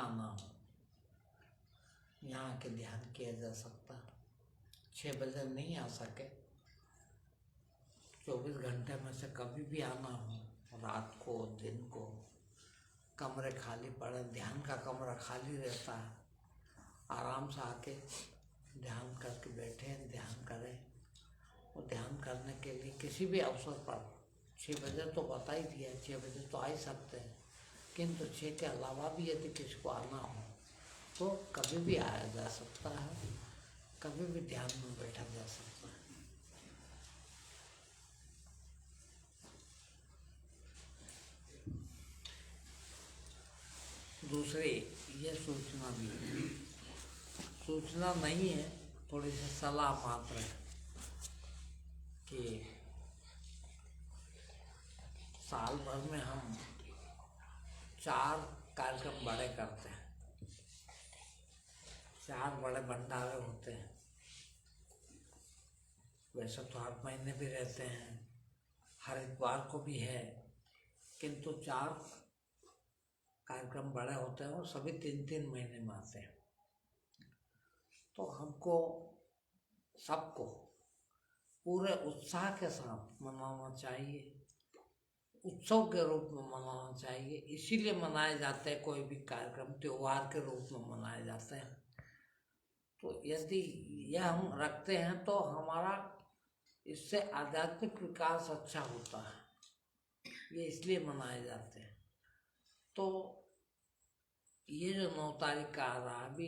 आना हो, यहाँ के ध्यान किया जा सकता। 6 बजे नहीं आ सके, 24 घंटे में से कभी भी आना हो, रात को दिन को, कमरे खाली पड़े, ध्यान का कमरा खाली रहता है, आराम से आके ध्यान करके बैठे, ध्यान करें। और ध्यान करने के लिए किसी भी अवसर पर 6 बजे तो बता ही दिया, 6 बजे तो आ ही सकते हैं, किंतु 6 के अलावा भी यदि किसी को आना हो तो कभी भी आया जा सकता है, कभी भी ध्यान में बैठा जा सकता है। दूसरी ये सूचना भी, सूचना नहीं है, थोड़ी सी सलाह मात्र है कि साल भर में हम 4 कार्यक्रम बड़े करते हैं, 4 बड़े भंडारे होते हैं। वैसे तो हर महीने भी रहते हैं, हर इतवार को भी है, किंतु 4 कार्यक्रम बड़े होते हैं और सभी 3-3 महीने में आते हैं। तो हमको सबको पूरे उत्साह के साथ मनाना चाहिए, उत्सव के रूप में मनाना चाहिए। इसीलिए मनाए जाते हैं, कोई भी कार्यक्रम त्योहार के रूप में मनाए जाते हैं। तो यदि यह हम रखते हैं तो हमारा इससे आध्यात्मिक विकास अच्छा होता है, ये इसलिए मनाए जाते हैं। तो ये जो 9 तारीख का आ रहा, अभी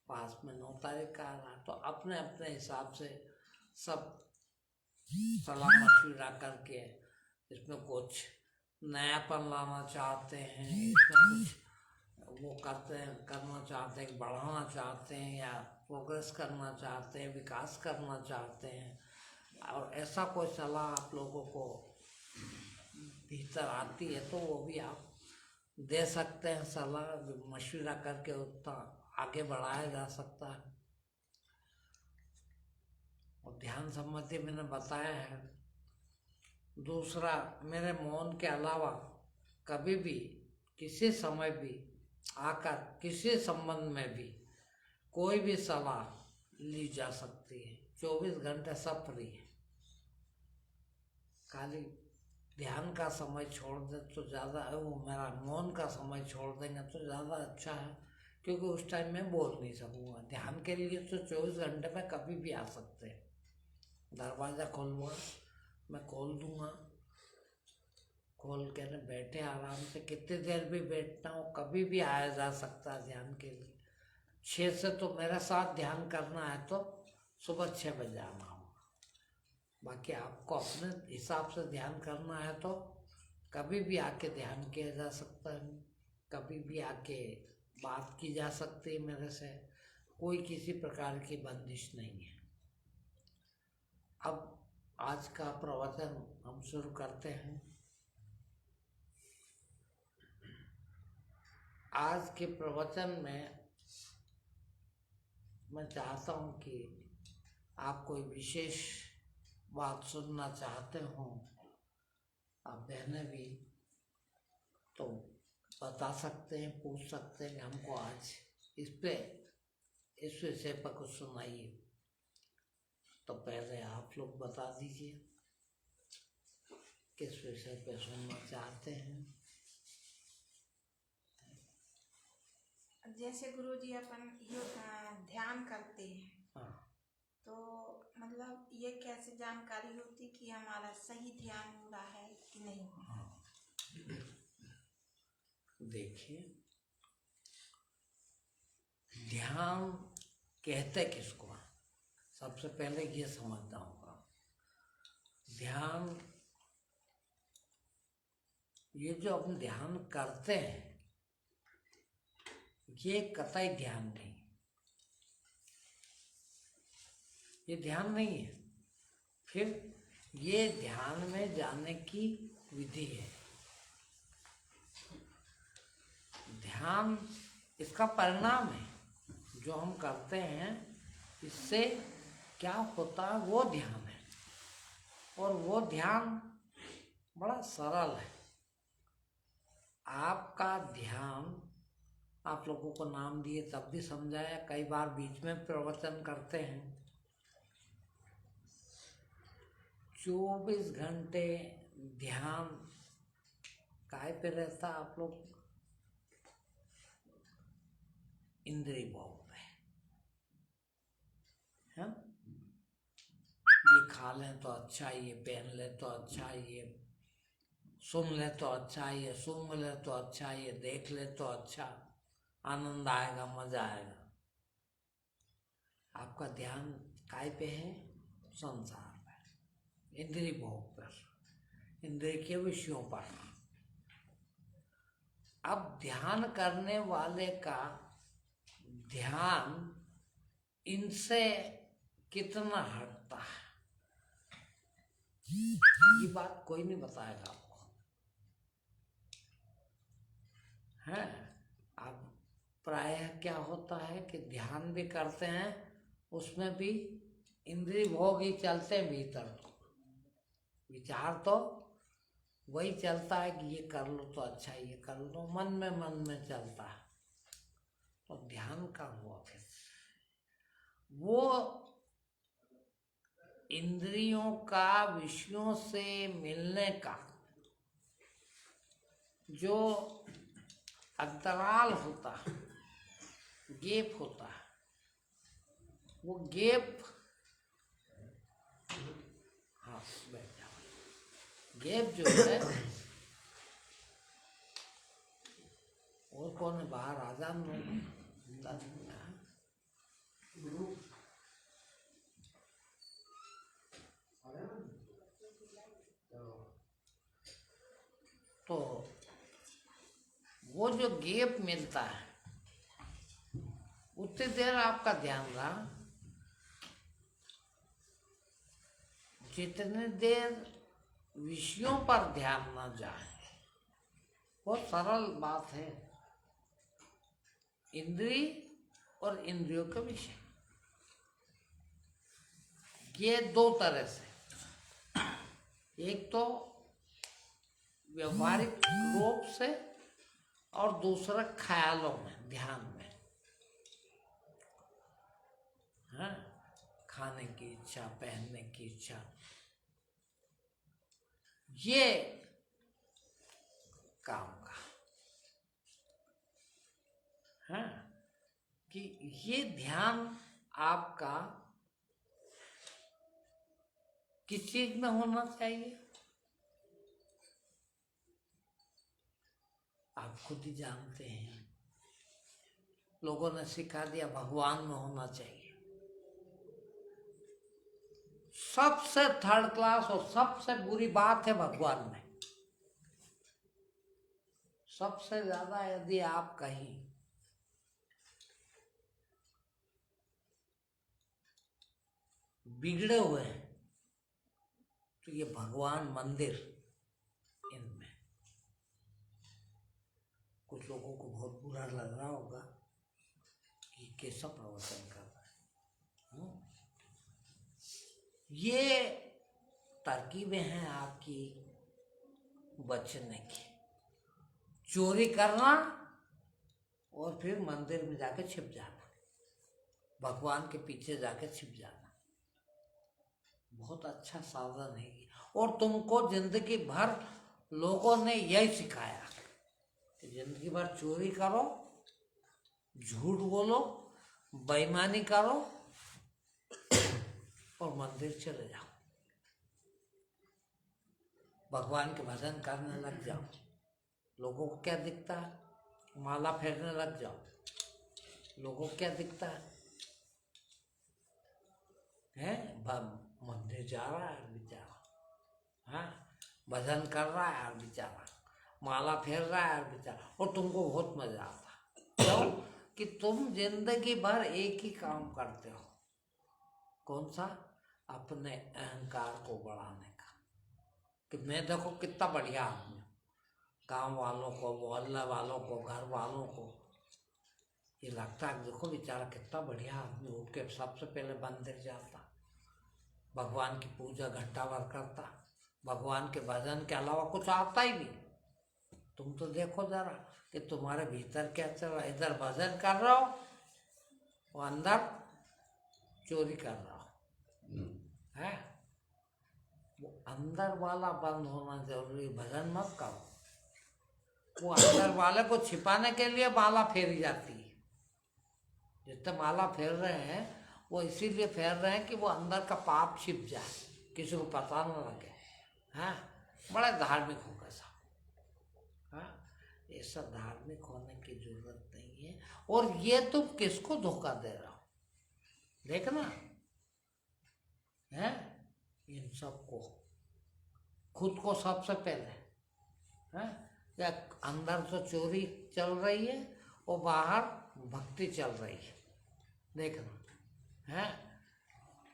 पास में 9 तारीख का आ रहा, तो अपने अपने हिसाब से सब सलाह मशविरा करके इसमें कुछ नयापन लाना चाहते हैं, इसमें कुछ वो करना चाहते हैं, बढ़ाना चाहते हैं, या प्रोग्रेस करना चाहते हैं, विकास करना चाहते हैं, और ऐसा कोई सलाह आप लोगों को भीतर आती है तो वो भी आप दे सकते हैं। सलाह मशविरा करके उतना आगे बढ़ाया जा सकता है। और ध्यान संबंधी मैंने बताया है। दूसरा, मेरे मौन के अलावा कभी भी किसी समय भी आकर किसी संबंध में भी कोई भी सलाह ली जा सकती है। 24 घंटे सब फ्री है। खाली ध्यान का समय छोड़ दे तो ज़्यादा, वो मेरा मौन का समय छोड़ देंगे तो ज़्यादा अच्छा है, क्योंकि उस टाइम मैं बोल नहीं सकूँगा। ध्यान के लिए तो 24 घंटे में कभी भी आ सकते हैं। दरवाज़ा खोलूँगा, मैं खोल दूँगा, खोल के न बैठे आराम से, कितनी देर भी बैठना हो, कभी भी आया जा सकता है ध्यान के लिए। 6 से तो मेरे साथ ध्यान करना है तो सुबह 6 बजे आना होगा। बाकी आपको अपने हिसाब से ध्यान करना है तो कभी भी आके ध्यान किया जा सकता है, कभी भी आके बात की जा सकती है मेरे से, कोई किसी प्रकार की बंदिश नहीं है। अब आज का प्रवचन हम शुरू करते हैं। आज के प्रवचन में मैं चाहता हूँ कि आप कोई विशेष बात सुनना चाहते हो, आप बहनें भी तो बता सकते हैं, पूछ सकते हैं कि हमको आज इस विषय पर कुछ सुनाइए। तो पहले आप लोग बता दीजिए किस विषय पे सुनना चाहते हैं। जैसे गुरुजी अपन ध्यान करते हैं, हाँ, तो मतलब ये कैसे जानकारी होती कि हमारा सही ध्यान हो रहा है कि नहीं? हाँ, देखिए, ध्यान कहते किसको है, सबसे पहले ये समझना होगा। ध्यान, ये जो हम ध्यान करते हैं, ये कतई ध्यान नहीं, ये ध्यान नहीं है। फिर ये ध्यान में जाने की विधि है। ध्यान इसका परिणाम है, जो हम करते हैं इससे क्या होता है वो ध्यान है। और वो ध्यान बड़ा सरल है। आपका ध्यान आप लोगों को नाम दिए तब भी समझाया, कई बार बीच में प्रवचन करते हैं। 24 घंटे ध्यान काय पे रहता आप लोग? इंद्रिय भोग पे। है ये खा लें तो अच्छा, ये पहन ले तो अच्छा, ये सुन ले तो अच्छा, ये सूंघ ले तो अच्छा, ये देख ले तो अच्छा, आनंद आएगा, मजा आएगा। आपका ध्यान काय पे है? संसार पे, इंद्रिय भोग पर, इंद्रिय के विषयों पर। अब ध्यान करने वाले का ध्यान इनसे कितना हटता है, ये बात कोई नहीं बताएगा आपको। है अब प्रायः क्या होता है कि ध्यान भी करते हैं, उसमें भी इंद्रिय भोग ही चलते हैं भीतर। विचार तो वही चलता है कि ये कर लो तो अच्छा, ये कर लो, मन में चलता है। तो ध्यान का हुआ फिर वो इंद्रियों का विषयों से मिलने का जो अंतराल होता है, गैप होता है, वो गैप, हाँ बैठ जाओ, गैप जो है और कौन है बाहर आजान तो वो जो गैप मिलता है उतनी देर आपका ध्यान रहा, जितनी देर विषयों पर ध्यान न जाए। बहुत सरल बात है, इंद्रिय और इंद्रियों का विषय, ये दो तरह से, एक तो व्यवहारिक रूप से और दूसरा ख्यालों में, ध्यान में। हाँ, खाने की इच्छा, पहनने की इच्छा, ये काम का है कि ये ध्यान आपका किस चीज में होना चाहिए? आप खुद ही जानते हैं, लोगों ने सिखा दिया भगवान में होना चाहिए। सबसे थर्ड क्लास और सबसे बुरी बात है भगवान में। सबसे ज्यादा यदि आप कहीं बिगड़े हुए हैं तो ये भगवान, मंदिर, इनमें। कुछ लोगों को बहुत बुरा लग रहा होगा कि कैसा प्रवचन कर रहा है। ये तरकीबें हैं आपकी बचने की। चोरी करना और फिर मंदिर में जाके छिप जाना, भगवान के पीछे जाके छिप जाना, बहुत अच्छा साधन है। और तुमको जिंदगी भर लोगों ने यही सिखाया कि जिंदगी भर चोरी करो, झूठ बोलो, बेईमानी करो और मंदिर चले जाओ, भगवान के भजन करने लग जाओ। लोगों को क्या दिखता है? माला फेरने लग जाओ, लोगों को क्या दिखता है? मंदिर जा रहा है बेचारा, हाँ, भजन कर रहा है यार बेचारा, माला फेर रहा है यार बेचारा, और तुमको बहुत मजा आता। क्यों? कि तुम जिंदगी भर एक ही काम करते हो। कौन सा? अपने अहंकार को बढ़ाने का, कि मैं देखो कितना बढ़िया आदमी हूँ। गाँव वालों को, मोहल्ला वालों को, घर वालों को ये लगता है देखो बेचारा कितना बढ़िया आदमी, उठ के सबसे पहले मंदिर जाता, भगवान की पूजा घंटा भर करता, भगवान के भजन के अलावा कुछ आता ही नहीं। तुम तो देखो जरा कि तुम्हारे भीतर क्या चल रहा है। इधर भजन कर रहा हो, वो अंदर चोरी कर रहा हो, है। वो अंदर वाला बंद होना जरूरी। भजन मत करो। वो अंदर वाले को छिपाने के लिए माला फेरी जाती है। जितने माला फेर रहे हैं वो इसीलिए फेर रहे हैं कि वो अंदर का पाप छिप जाए, किसी को पता न लगे। हाँ, बड़े धार्मिक हो गए सब। हाँ, ये सब धार्मिक होने की जरूरत नहीं है। और ये तुम किसको धोखा दे रहा हो, देखना है। इन सबको, खुद को सबसे पहले है। या अंदर तो चोरी चल रही है और बाहर भक्ति चल रही है, देखना है।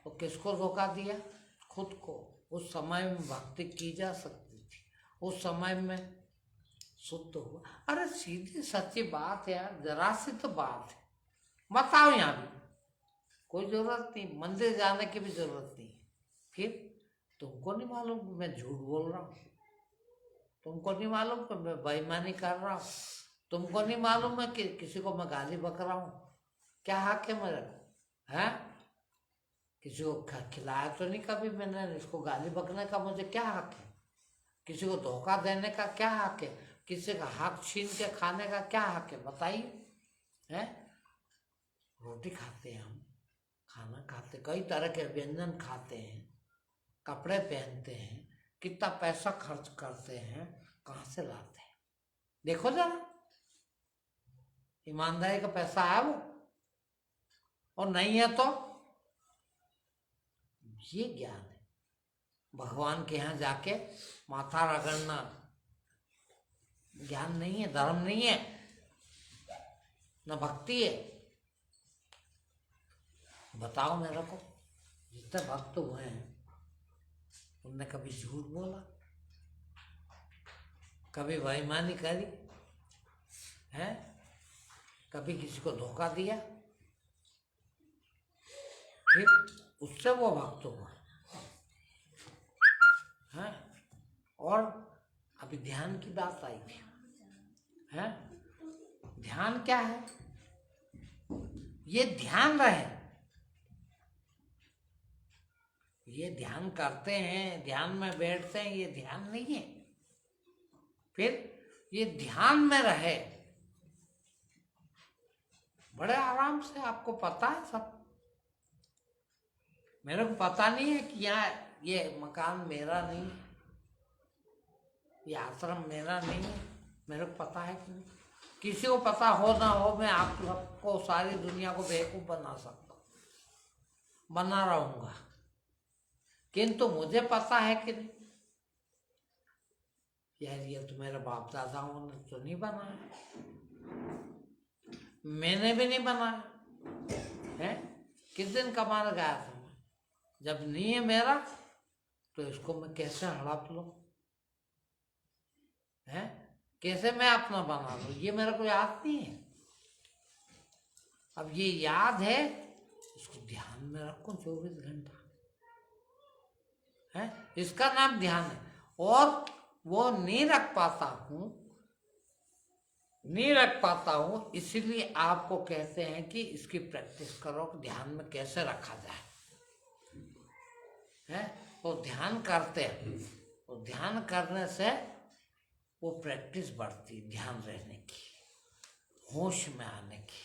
तो किसको धोखा दिया? खुद को। उस समय में भक्ति की जा सकती थी, उस समय में शुद्ध हुआ। अरे सीधी सच्ची बात है यार, जरा सी तो बात है। बताओ, यहाँ भी कोई जरूरत नहीं, मंदिर जाने की भी जरूरत नहीं। फिर तुमको नहीं मालूम मैं झूठ बोल रहा हूँ? तुमको नहीं मालूम कि मैं बेईमानी कर रहा हूँ? तुमको नहीं मालूम है कि किसी को मैं गाली बक रहा हूँ? क्या हक है मेरे को, है? किसी को खिलाया तो नहीं कभी मैंने, इसको गाली बकने का मुझे क्या हक है? किसी को धोखा देने का क्या हक है? किसी का हक छीन के खाने का क्या हक है? बताइए, है? रोटी खाते हैं हम, खाना खाते, कई तरह के व्यंजन खाते हैं, कपड़े पहनते हैं, कितना पैसा खर्च करते हैं, कहाँ से लाते हैं? देखो जरा, ईमानदारी का पैसा है वो? और नहीं है तो ये ज्ञान है। भगवान के यहाँ जाके माथा रगड़ना ज्ञान नहीं है, धर्म नहीं है, न भक्ति है। बताओ मेरे को, जितने भक्त हुए हैं उनने कभी झूठ बोला, कभी बेईमानी करी है, कभी किसी को धोखा दिया? फिर उससे वो भक्त हुआ है। और अभी ध्यान की बात आई थी, है? ध्यान क्या है? ये ध्यान रहे, ये ध्यान करते हैं, ध्यान में बैठते हैं, ये ध्यान नहीं है। फिर ये ध्यान में रहे, बड़े आराम से। आपको पता है सब, मेरे को पता नहीं है कि यहाँ ये मकान मेरा नहीं है, ये आश्रम मेरा नहीं है। मेरे को पता है कि नहीं? किसी को पता हो ना हो, मैं आप सबको, सारी दुनिया को बेवकूफ बना सकता हूँ, बना रहूंगा, किंतु मुझे पता है कि नहीं यार, ये तो मेरे बाप दादाओं ने तो नहीं बनाया, मैंने भी नहीं बनाया है। किस दिन कमाने गया था मैं? जब नहीं है मेरा तो इसको मैं कैसे हड़प लूं, है? कैसे मैं अपना बना लूं? ये मेरे को याद नहीं है। अब ये याद है, इसको ध्यान में रखो 24 घंटा, है? इसका नाम ध्यान है। और वो नहीं रख पाता हूँ, इसीलिए आपको कहते हैं कि इसकी प्रैक्टिस करो, ध्यान में कैसे रखा जाए, है? तो ध्यान करते हैं, तो ध्यान करने से वो प्रैक्टिस बढ़ती, ध्यान रहने की, होश में आने की,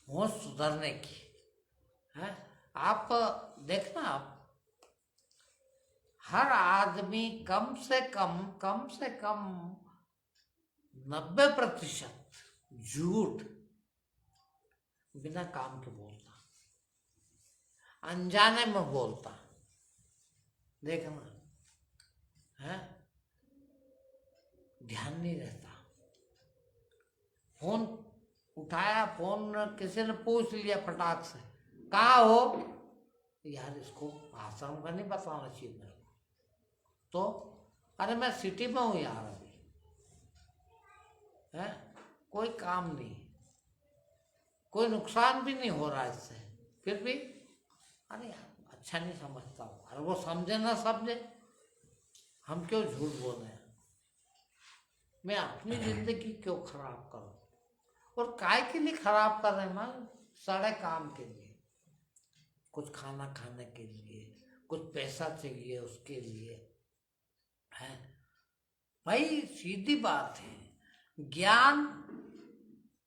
होश सुधरने की, है? आप देखना, आप हर आदमी कम से कम 90% झूठ बिना काम के बोलता, अनजाने में बोलता, देखना, है? ध्यान नहीं रहता। फोन उठाया, फोन किसी ने पूछ लिया फटाक से, कहाँ हो? यार इसको आश्रम का नहीं बताना चाहिए मेरे को, तो अरे मैं सिटी में हूँ यार अभी, है? कोई काम नहीं, कोई नुकसान भी नहीं हो रहा इससे, फिर भी अरे यार अच्छा नहीं समझता हूँ। अरे वो समझे ना समझे, हम क्यों झूठ बोल रहे हैं? मैं अपनी जिंदगी क्यों खराब करूं? और काय के लिए खराब कर रहे हैं मालूम? सारे काम के लिए, कुछ खाना खाने के लिए, कुछ पैसा चाहिए उसके लिए है। भाई सीधी बात है, ज्ञान,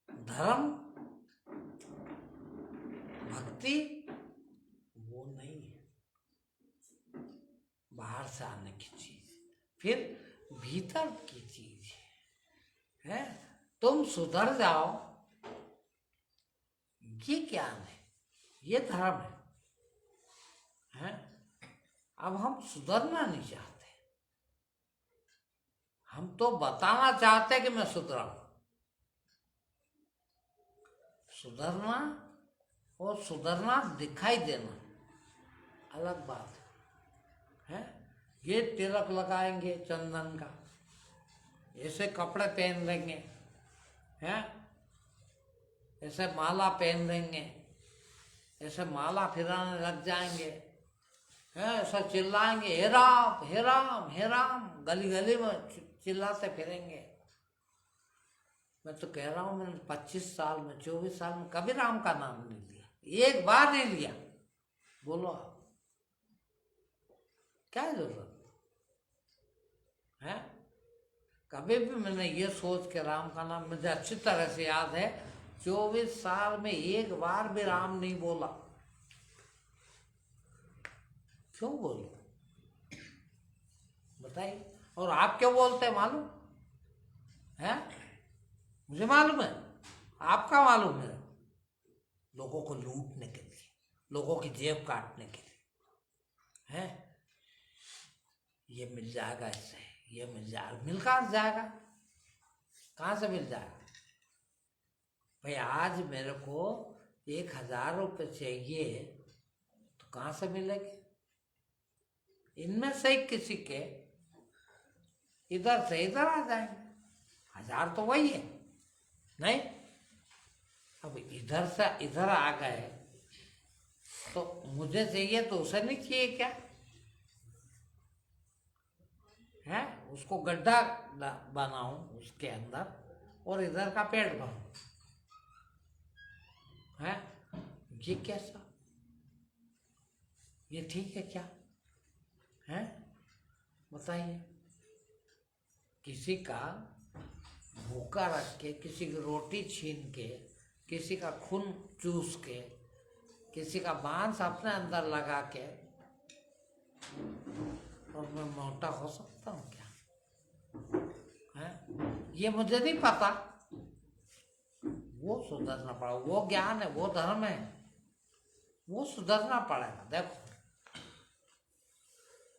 धर्म, भक्ति वो नहीं है बाहर से आने की चीज, फिर भीतर की चीज है। तुम सुधर जाओ, ये ज्ञान है, ये धर्म है? अब हम सुधरना नहीं चाहते, हम तो बताना चाहते कि मैं सुधरा। सुधरना और सुधरना दिखाई देना अलग बात है। ये तिलक लगाएंगे चंदन का, ऐसे कपड़े पहन लेंगे हैं, ऐसे माला पहन लेंगे, ऐसे माला फिराने लग जाएंगे हैं, ऐसा चिल्लाएंगे हे राम हे राम हे राम, गली गली में चिल्लाते फिरेंगे। मैं तो कह रहा हूँ, मैंने 25 साल में 24 साल में कभी राम का नाम नहीं लिया, एक बार नहीं लिया। बोलो आप, क्या जरूरत है? कभी भी मैंने ये सोच के राम का नाम, मुझे अच्छी तरह से याद है, 24 साल में एक बार भी राम नहीं बोला। क्यों बोलो बताइए? और आप क्यों बोलते हैं मालूम है? मुझे मालूम है, आपका मालूम है, लोगों को लूटने के लिए, लोगों की जेब काटने के लिए है। ये मिल जाएगा, इससे ये मिल जाएगा, मिल कहाँ से जाएगा? कहाँ से मिल जाएगा? भाई आज मेरे को 1000 रुपये चाहिए तो कहाँ से मिलेंगे? इनमें से किसी के इधर से इधर आ जाएंगे, 1000 तो वही है नहीं। अब इधर से इधर आ गए तो मुझे चाहिए तो उसे नहीं चाहिए क्या है? उसको गड्ढा बनाऊं उसके अंदर और इधर का पेड़ भरूं है? ये कैसा, ये ठीक है क्या है? बताइए। किसी का भूखा रख के, किसी की रोटी छीन के, किसी का खून चूस के, किसी का मांस अपने अंदर लगा के, और मैं मोटा हो सकता हूँ क्या है? ये मुझे नहीं पता, वो सुधरना पड़ा, वो ज्ञान है, वो धर्म है, वो सुधरना पड़ेगा। देखो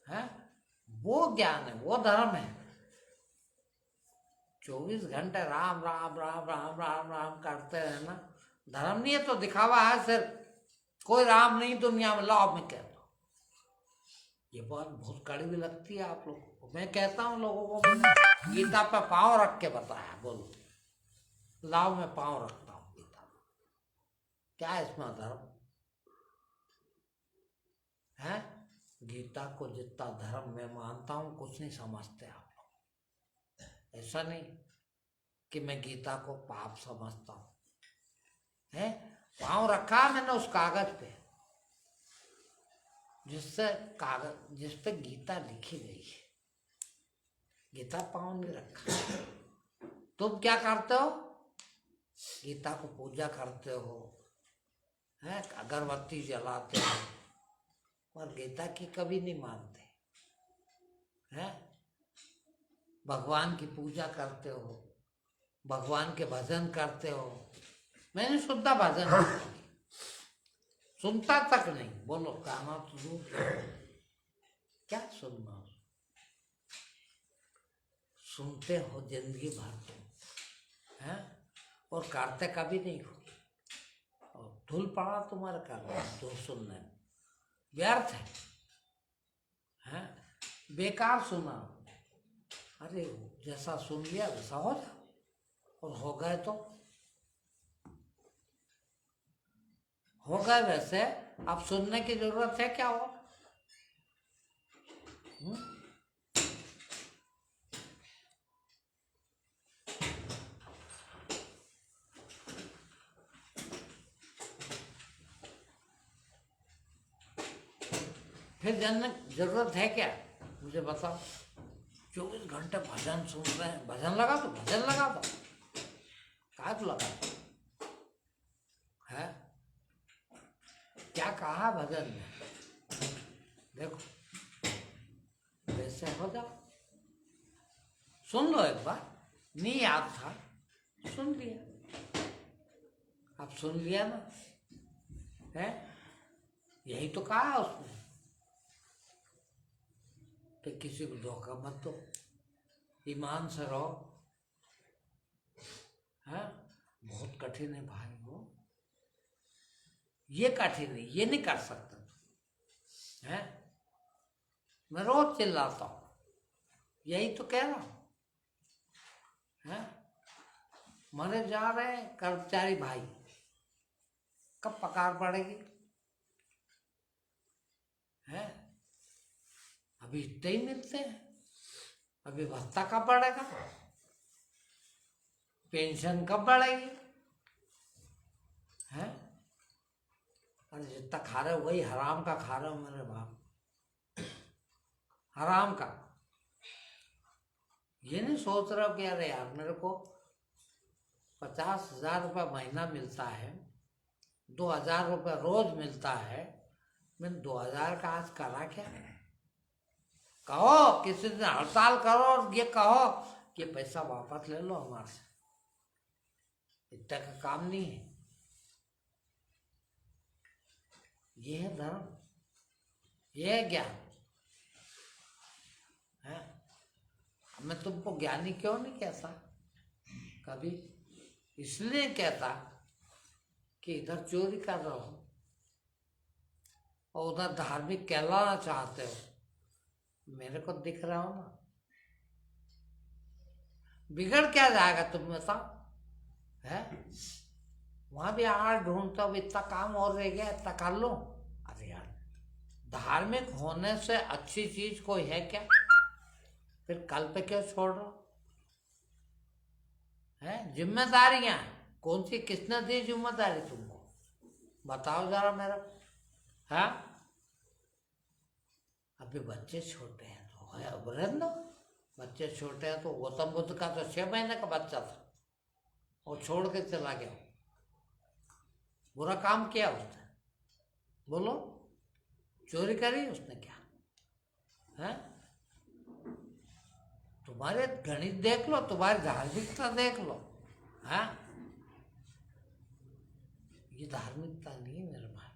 है, वो ज्ञान है, वो धर्म है। 24 घंटे राम राम राम राम राम राम करते रहना धर्म नहीं है, तो दिखावा है सिर्फ। कोई राम नहीं दुनिया में, लाओ मैं कहता हूँ, ये बात बहुत कड़वी भी लगती है आप लोगों को। मैं कहता हूँ लोगों को, मैंने गीता पे पांव रख के बताया, बोलो लाओ मैं पांव रखता हूँ गीता में, क्या है इसमें धर्म है? गीता को जितना धर्म मैं मानता हूँ, कुछ नहीं समझते आप लोग। ऐसा नहीं कि मैं गीता को पाप समझता हूँ है। पांव रखा मैंने उस कागज पे, जिससे कागज, जिस पे गीता लिखी गई है। गीता पांव नहीं रखा। तुम क्या करते हो? गीता को पूजा करते हो है, अगरबत्ती जलाते हो, और गीता की कभी नहीं मानते हैं। भगवान की पूजा करते हो, भगवान के भजन करते हो। मैंने सुनता भजन नहीं, सुनता तक नहीं। बोलो गाना तो दूर, क्या सुनना? सुनते हो जिंदगी भर तुम हैं, और करते कभी नहीं हो। और धुल पड़ा तुम्हारे करना, धुल सुनने में व्यर्थ है, बेकार सुना। अरे जैसा सुन लिया वैसा हो जाओ, और हो गए तो हो गए वैसे, अब सुनने की जरूरत है क्या? हो फिर जानने जरूरत है क्या? मुझे बताओ। 24 घंटे भजन सुन रहे हैं, भजन लगा दो, भजन लगा दो, काहे को लगा दो? है क्या कहा भजन में? देखो वैसे हो जाओ, सुन लो एक बार, नहीं याद था सुन लिया, अब सुन लिया ना, है यही तो कहा है उसने। फिर किसी को धोखा मत दो, ईमान से रहो। है बहुत कठिन है भाई वो, ये कठिन है, ये नहीं कर सकता तुम। है मैं रोज चिल्लाता हूँ, यही तो कह रहा हूँ। है मरे जा रहे हैं कर्मचारी भाई, कब पगार बढ़ेगी? है अभी इतने ही मिलते हैं, अभी भत्ता कब बढ़ेगा? पेंशन कब बढ़ेगी? है अरे जितना खा रहे हो वही हराम का खा रहे हो मेरे बाप, हराम का। ये नहीं सोच रहे हो कि अरे यार मेरे को 50,000 रुपये महीना मिलता है, 2,000 रुपये रोज मिलता है, मैंने 2,000 का आज करा क्या? कहो किसी दिन हड़ताल करो और ये कहो कि पैसा वापस ले लो हमारे से, इतना का काम नहीं है। ये है धर्म, ये है ज्ञान। है मैं तुमको ज्ञानी क्यों नहीं कहता कभी? इसलिए कहता कि इधर चोरी कर रहे हो और उधर धार्मिक कहलाना चाहते हो, मेरे को दिख रहा हो ना, बिगड़ क्या जाएगा तुम बताओ? है वहां भी आड़ ढूंढते हो, इतना काम और रह गया, इतना कर लो। अरे यार धार्मिक होने से अच्छी चीज कोई है क्या? फिर कल पे क्यों छोड़ रहे हो? है जिम्मेदारियां कौन सी, किसने दी जिम्मेदारी तुमको? बताओ जरा मेरा। है अभी बच्चे छोटे हैं तो है, अब रहने दो। बच्चे छोटे हैं तो गौतम बुद्ध का तो 6 महीने का बच्चा था, वो छोड़ के चला गया। बुरा काम किया उसने? बोलो, चोरी करी उसने क्या? है तुम्हारे गणित देख लो, तुम्हारी धार्मिकता देख लो। है ये धार्मिकता नहीं है मेरे भाई।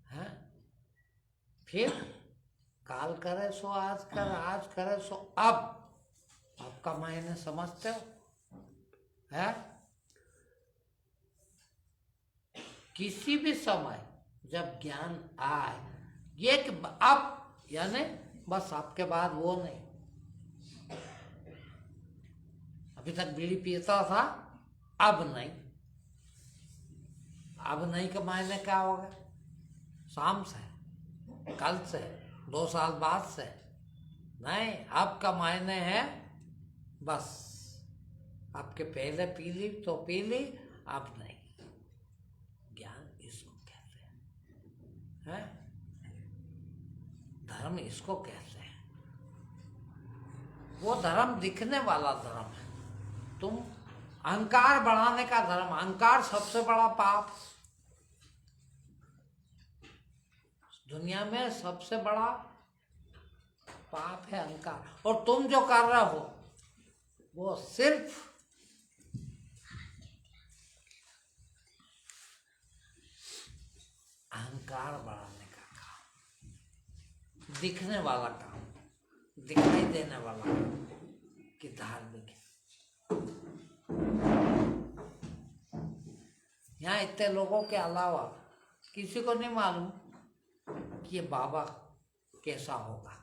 है फिर काल करे सो आज कर, आज करे सो अब, आपका मायने समझते हो? है किसी भी समय जब ज्ञान आए, ये कि अब यानी बस आपके बाद वो नहीं। अभी तक बीड़ी पीता था, अब नहीं। अब नहीं के मायने क्या होगा? शाम से, कल से, 2 साल बाद से नहीं। अब का मायने है बस आपके पहले पी ली तो पी ली, अब नहीं। ज्ञान इसको कहते हैं। धर्म इसको कहते हैं। वो धर्म दिखने वाला धर्म है। तुम अहंकार बढ़ाने का धर्म, अहंकार सबसे बड़ा पाप दुनिया में, सबसे बड़ा पाप है अहंकार। और तुम जो कर रहे हो वो सिर्फ अहंकार बढ़ाने का काम, दिखने वाला काम, दिखाई देने वाला काम कि धार्मिक है। यहाँ इतने लोगों के अलावा किसी को नहीं मालूम कि ये बाबा कैसा होगा।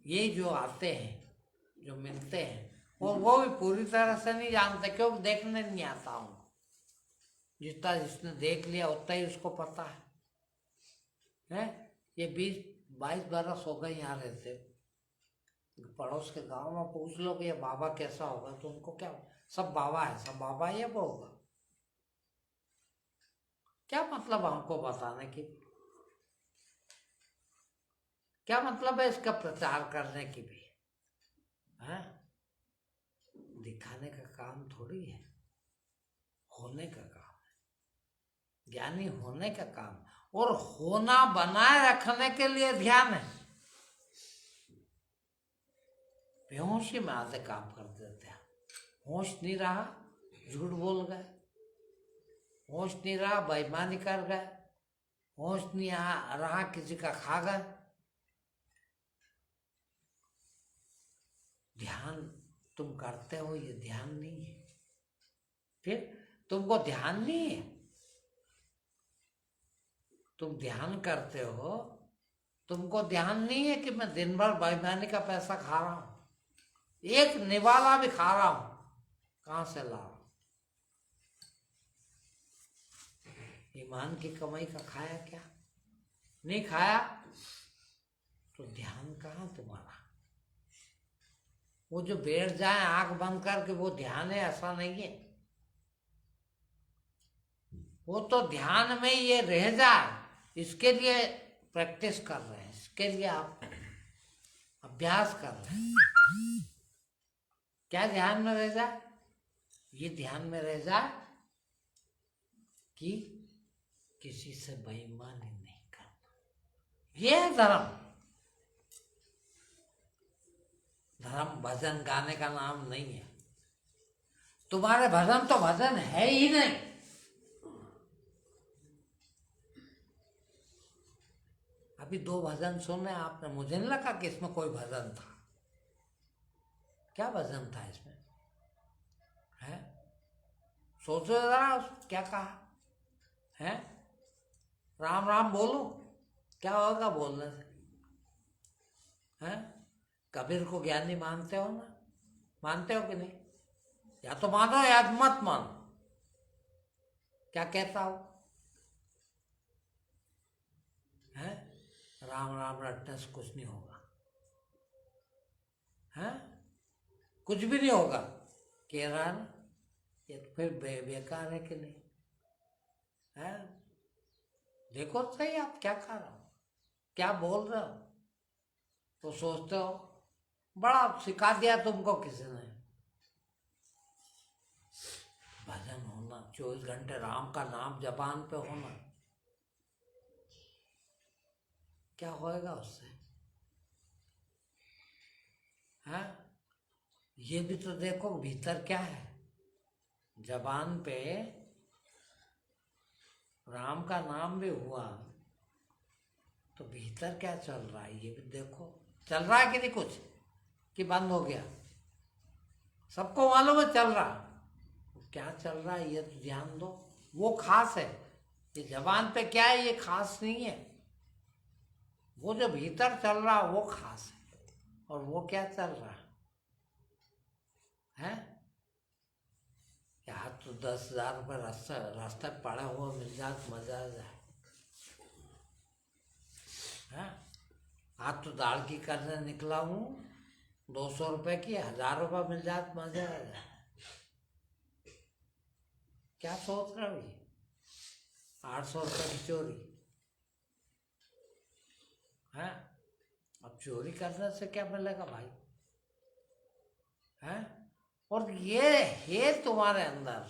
ये जो आते हैं, जो मिलते हैं, और वो भी पूरी तरह से नहीं जानते, क्योंकि देखने नहीं आता हूँ। जितना जिसने देख लिया उतना ही उसको पता है। ये 20-22 बरस हो गए यहाँ रहते, पड़ोस के गांव में पूछ लो कि ये बाबा कैसा होगा, तो उनको क्या, सब बाबा है, सब बाबा ही है, वो होगा। क्या मतलब हमको बताने की? क्या मतलब है इसका प्रचार करने की भी? है दिखाने का काम थोड़ी है, होने का काम है, ज्ञानी होने का काम। और होना बनाए रखने के लिए ध्यान है। बेहोशी में आधे काम कर देते हैं। होश नहीं रहा, झूठ बोल गए। होश नहीं रहा, बेईमानी कर गए। होश नहीं रहा, किसी का खा गए। ध्यान तुम करते हो, ये ध्यान नहीं है। फिर तुमको ध्यान नहीं है, तुम ध्यान करते हो, तुमको ध्यान नहीं है कि मैं दिन भर बेईमानी का पैसा खा रहा हूं, एक निवाला भी खा रहा हूं, कहां से ला रहा हूं? ईमान की कमाई का खाया क्या? नहीं खाया तो ध्यान कहाँ तुम्हारा? वो जो बैठ जाए आंख बंद करके वो ध्यान है, ऐसा नहीं है। वो तो ध्यान में ये रह जाए, इसके लिए प्रैक्टिस कर रहे हैं, इसके लिए आप अभ्यास कर रहे हैं। क्या ध्यान में रह जाए? ये ध्यान में रह जाए कि किसी से बेईमानी नहीं करना। ये है धर्म। धर्म भजन गाने का नाम नहीं है। तुम्हारे भजन तो भजन है ही नहीं। अभी 2 भजन सुने आपने, मुझे नहीं लगा कि इसमें कोई भजन था। क्या भजन था इसमें? है सोचो जरा, क्या कहा है? राम राम बोलो, क्या होगा बोलने से? है कबीर को ज्ञानी मानते हो ना? मानते हो कि नहीं? या तो मानो या मत मानो। क्या कहता हो? है राम राम रटने से कुछ नहीं होगा। है कुछ भी नहीं होगा कह रहा है ना? ये तो फिर बेकार है कि नहीं? है देखो सही, आप क्या कर रहे हो, क्या बोल रहे हो? तो सोचते हो बड़ा सिखा दिया तुमको किसी ने। भजन होना, 24 घंटे राम का नाम जबान पे होना, क्या होएगा उससे? है ये भी तो देखो भीतर क्या है। जबान पे राम का नाम भी हुआ तो भीतर क्या चल रहा है ये भी देखो। चल रहा है कि नहीं कुछ, कि बंद हो गया? सबको मालूम है चल रहा। क्या चल रहा है ये तो ध्यान दो। वो खास है, ये जबान पे क्या है ये खास नहीं है। वो जो भीतर चल रहा वो खास है। और वो क्या चल रहा है? यहाँ तो 10,000 रुपये रास्ता पड़ा हुआ मिल जाए तो मजा आ जाए। है आज तो दाल की करने निकला हूँ, 200 रुपये की, 1,000 रुपये मिल जाए तो मजा आ जाए। क्या सोच रहे हो? ये 800 रुपये की चोरी है। अब चोरी करने से क्या मिलेगा भाई? है और ये है तुम्हारे अंदर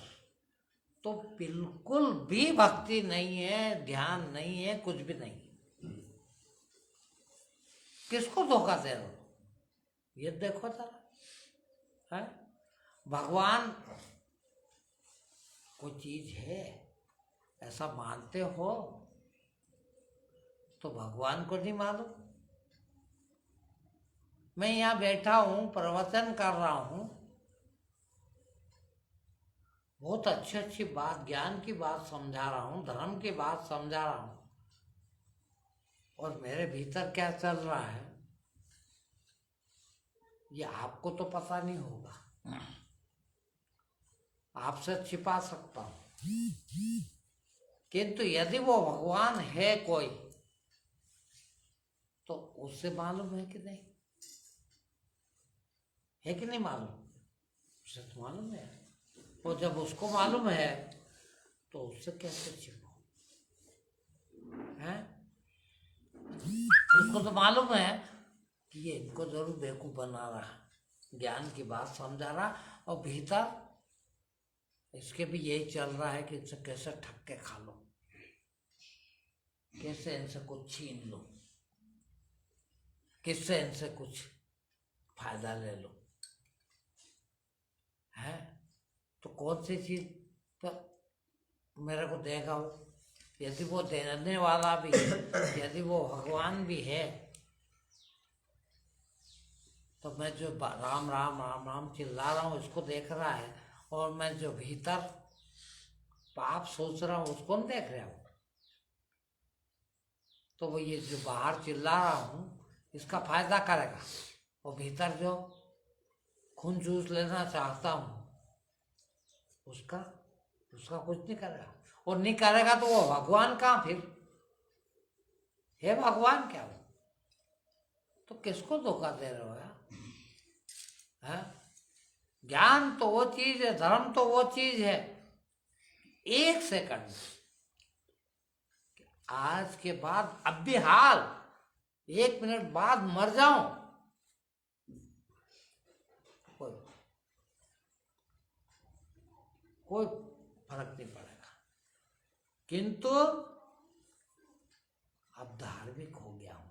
तो बिल्कुल भी भक्ति नहीं है, ध्यान नहीं है, कुछ भी नहीं। किसको धोखा दे रहे हो ये देखो जरा। है भगवान कोई चीज है ऐसा मानते हो तो भगवान को नहीं मालूम? मैं यहाँ बैठा हूँ, प्रवचन कर रहा हूँ, बहुत अच्छी अच्छी बात, ज्ञान की बात समझा रहा हूँ, धर्म की बात समझा रहा हूँ, और मेरे भीतर क्या चल रहा है ये आपको तो पता नहीं होगा। आपसे छिपा सकता हूं, किंतु यदि वो भगवान है कोई तो उससे मालूम है कि नहीं? है कि नहीं मालूम? उससे तो मालूम है। और जब उसको मालूम है तो उससे कैसे छिपो? हैं? उसको तो मालूम है कि ये इनको जरूर बेवकूफ बना रहा है, ज्ञान की बात समझा रहा, और भीतर इसके भी यही चल रहा है कि इनसे कैसे ठग के खा लो, कैसे इनसे कुछ छीन लो, किससे इनसे कुछ फायदा ले लो, है? तो कौन सी चीज पर मेरे को देखा हो, यदि वो देने वाला भी है, यदि वो भगवान भी है, तो मैं जो राम राम राम राम चिल्ला रहा हूँ इसको देख रहा है, और मैं जो भीतर पाप सोच रहा हूँ उसको नहीं देख रहा हूँ। तो वो ये जो बाहर चिल्ला रहा हूँ इसका फायदा करेगा, और भीतर जो खून चूस लेना चाहता हूँ उसका कुछ नहीं करेगा, और नहीं करेगा तो वो भगवान कहाँ फिर है? भगवान क्या वो? तो किसको धोखा दे रहे हो यार? है? ज्ञान तो वो चीज है, धर्म तो वो चीज है, एक सेकंड आज के बाद, अब भी हाल 1 मिनट बाद मर जाऊं, कोई फर्क नहीं पड़ेगा, किंतु अब धार्मिक हो गया हूं,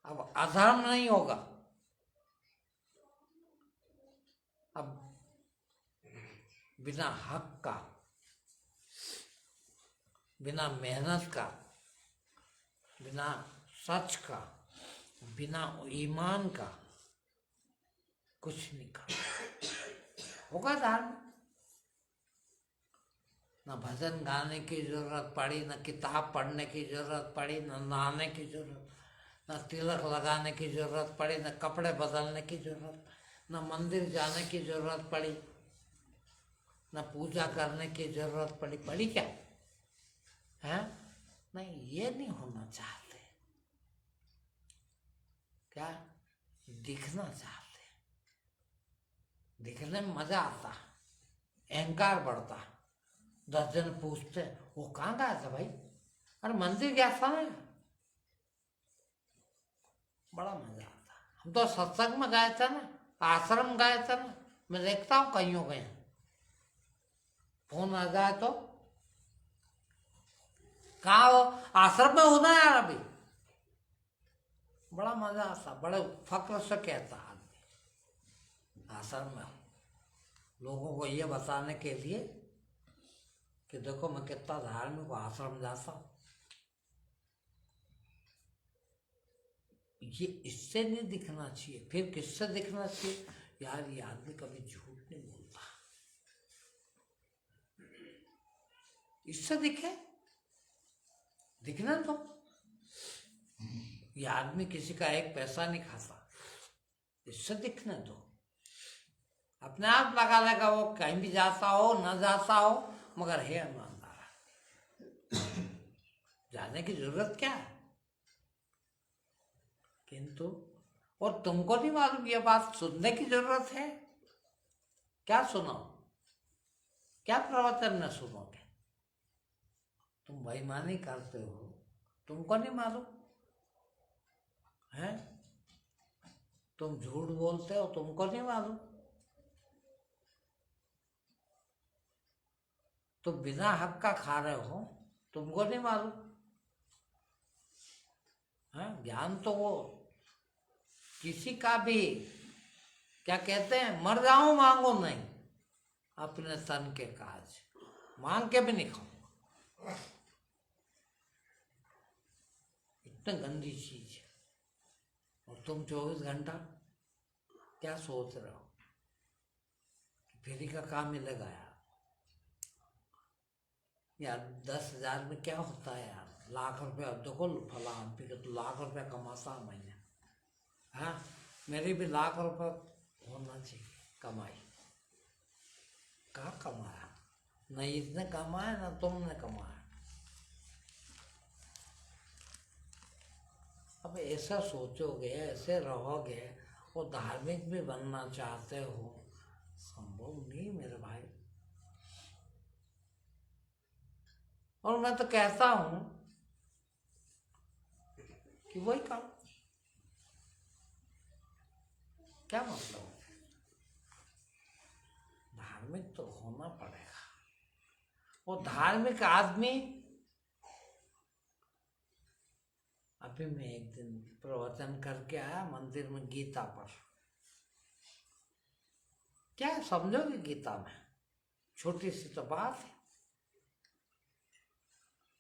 अब अधर्म नहीं होगा, अब बिना हक का, बिना मेहनत का, बिना सच का, बिना ईमान का कुछ नहीं कर होगा धर्म। न भजन गाने की जरूरत पड़ी, न किताब पढ़ने की जरूरत पड़ी, न नहाने की जरूरत, न तिलक लगाने की जरूरत पड़ी, न कपड़े बदलने की जरूरत, न मंदिर जाने की जरूरत पड़ी, न पूजा करने की जरूरत पड़ी क्या? है? नहीं, ये नहीं होना चाहते। क्या? दिखना चाहते। दिखने में मजा आता, अहंकार बढ़ता। 10 जन पूछते वो कहाँ गया था भाई? अरे मंदिर गया था ना। बड़ा मजा आता। हम तो सत्संग में गए थे ना, आश्रम गए थे ना। मैं देखता हूँ कहीं हो गए, फोन आ जाए तो कहाँ हो? आश्रम में होना यार अभी। बड़ा मजा आता, बड़े फक्र से कहता आदमी आश्रम में लोगों को ये बताने के लिए कि देखो मैं कितना धार्मिक को आश्रम जाता हूँ। ये इससे नहीं दिखना चाहिए, फिर किससे दिखना चाहिए? यार ये आदमी कभी झूठ नहीं बोलता, इससे दिखना तो। ये आदमी किसी का एक पैसा नहीं खाता, इससे दिखने दो। अपने आप लगा लेगा वो, कहीं भी जाता हो न जाता हो, मगर है ईमानदार। जाने की जरूरत क्या है? किंतु और तुमको नहीं मालूम ये बात सुनने की जरूरत है? क्या सुनो? क्या प्रवचन में सुनोगे? तुम बेईमानी करते हो, तुमको नहीं मालूम है? तुम झूठ बोलते हो, तुमको नहीं मालूम? तुम बिना हक का खा रहे हो, तुमको नहीं मालूम है? ज्ञान तो वो किसी का भी, क्या कहते हैं, मर जाऊं मांगो नहीं, अपने तन के काज मांग के भी नहीं खाऊंगा। इतनी गंदी चीज है। और तुम 24 घंटा क्या सोच रहे हो? फ्री का काम मिलेगा यार 10,000 में क्या होता है यार? लाख रुपया देखो, फला आदमी का तो लाख रुपया कमाता महीने। हाँ, मेरी भी लाख रुपया होना चाहिए कमाई। कहाँ कमाया? न इसने कमाया ना तुमने कमाया। अब ऐसा सोचोगे, ऐसे रहोगे, वो धार्मिक भी बनना चाहते हो, संभव नहीं मेरे भाई। और मैं तो कहता हूँ कि वही करो। क्या मतलब? धार्मिक तो होना पड़ेगा। वो धार्मिक आदमी, अभी मैं एक दिन प्रवचन करके आया मंदिर में गीता पर। क्या समझोगे गीता में? छोटी सी तो बात है,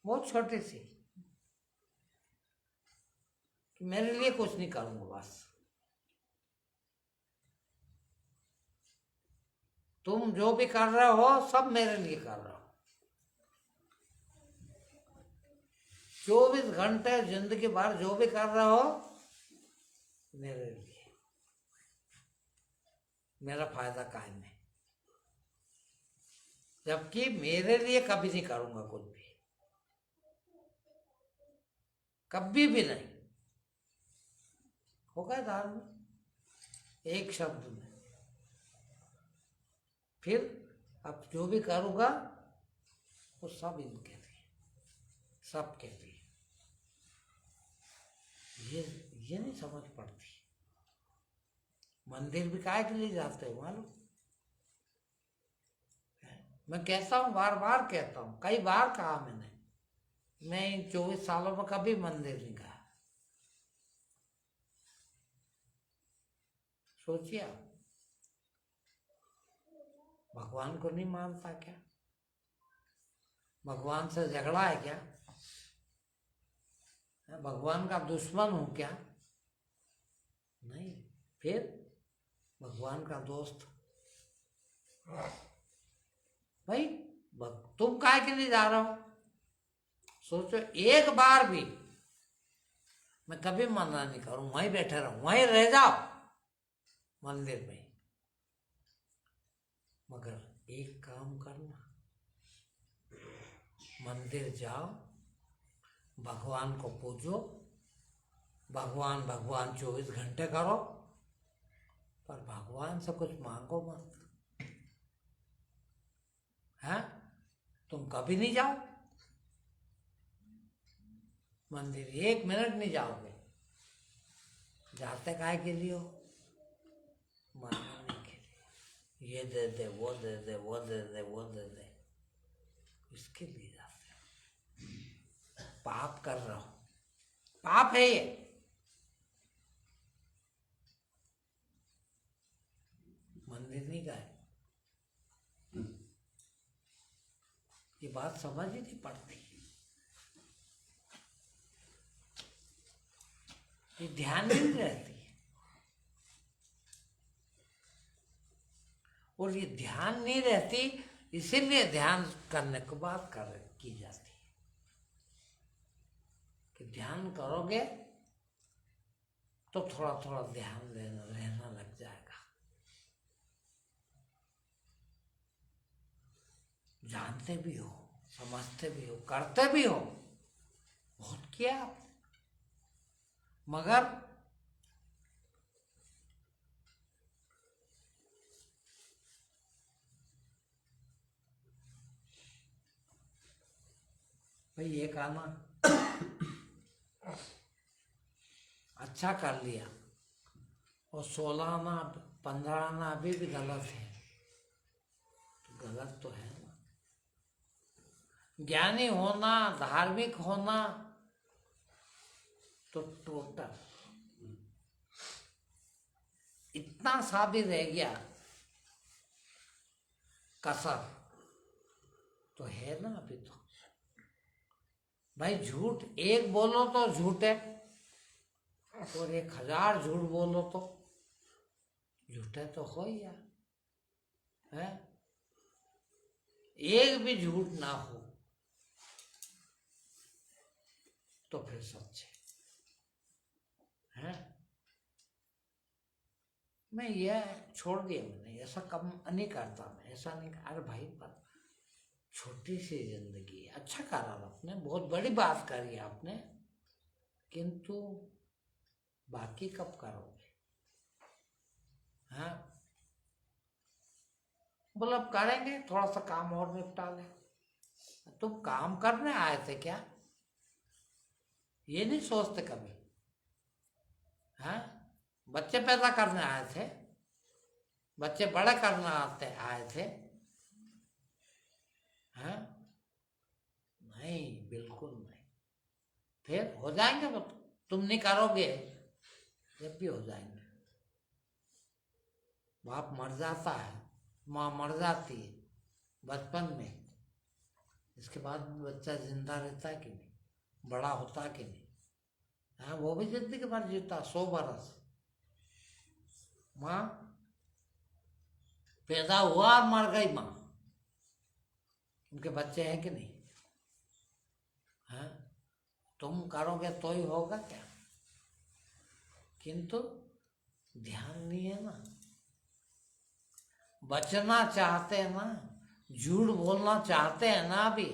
बहुत छोटी सी, कि मेरे लिए कुछ नहीं करूंगा, बस तुम जो भी कर रहे हो सब मेरे लिए कर रहे हो। 24 घंटे जिंदगी भर जो भी कर रहे हो मेरे लिए, मेरा फायदा कायम है। जबकि मेरे लिए कभी नहीं करूंगा कुछ भी, कभी भी नहीं। हो गया धार्मिक एक शब्द में। फिर अब जो भी करूंगा वो सब इनके लिए, सबके लिए। ये नहीं समझ पड़ती। मंदिर भी काहे के लिए जाते हो मालूम? मैं कहता हूँ, बार बार कहता हूँ, कई बार कहा मैंने, मैं इन 24 सालों में कभी मंदिर नहीं गया। सोचिए आप, भगवान को नहीं मानता क्या? भगवान से झगड़ा है क्या? भगवान का दुश्मन हूं क्या? नहीं। फिर भगवान का दोस्त। भाई तुम काहे के लिए जा रहे हो? सोचो, एक बार भी मैं कभी मना नहीं करूं, वहीं बैठे रहो, वहीं रह जाओ मंदिर में। मगर एक काम करना, मंदिर जाओ, भगवान को पूजो, भगवान भगवान 24 घंटे करो, पर भगवान से कुछ मांगो मत। है? तुम कभी नहीं जाओ मंदिर, 1 मिनट नहीं जाओगे। जाते काहे के लिए हो? मांगने के लिए, ये दे दे, वो दे दे, वो दे दे, वो दे दे, इसके लिए जाते हो। पाप कर रहे हो, पाप है ये। मंदिर नहीं गए, ये बात समझ ही नहीं पड़ती। ये ध्यान नहीं रहती, और ये ध्यान नहीं रहती, इसीलिए ध्यान करने के बाद की जाती है कि ध्यान करोगे तो थोड़ा थोड़ा ध्यान रहना लग जाएगा। जानते भी हो, समझते भी हो, करते भी हो, बहुत किया आपने, मगर भाई एक आना अच्छा कर लिया, और 16 आना 15 आना अभी भी गलत है, तो गलत तो है ना। ज्ञानी होना, धार्मिक होना तो टोटल इतना सा भी रह गया कसर तो है ना अभी तो। भाई झूठ एक बोलो तो झूठ है, और 1000 झूठ बोलो तो झूठे तो हो ही यार, है? एक भी झूठ ना हो तो फिर सच है। मैं ये छोड़ दिया, मैंने ऐसा कम नहीं करता, मैं ऐसा नहीं। अरे भाई पर छोटी सी जिंदगी, अच्छा करा आपने, बहुत बड़ी बात करी आपने, किंतु बाकी कब करोगे? हाँ, बोला अब करेंगे, थोड़ा सा काम और निपटा ले। तुम काम करने आए थे क्या? ये नहीं सोचते कभी हैं? बच्चे पैदा करने आए थे, बच्चे बड़े करने आए थे, हैं? नहीं, बिल्कुल नहीं। फिर हो जाएंगे वो, तुम नहीं करोगे जब भी हो जाएंगे। बाप मर जाता है, माँ मर जाती है बचपन में, इसके बाद बच्चा जिंदा रहता है कि नहीं, बड़ा होता है कि नहीं? हाँ, वो भी जिंदगी भर जीता 100 बरस। माँ पैदा हुआ और मर गई माँ, उनके बच्चे हैं कि नहीं? हाँ, तुम करोगे तो ही होगा क्या? किंतु ध्यान नहीं है ना, बचना चाहते हैं ना, झूठ बोलना चाहते हैं ना। अभी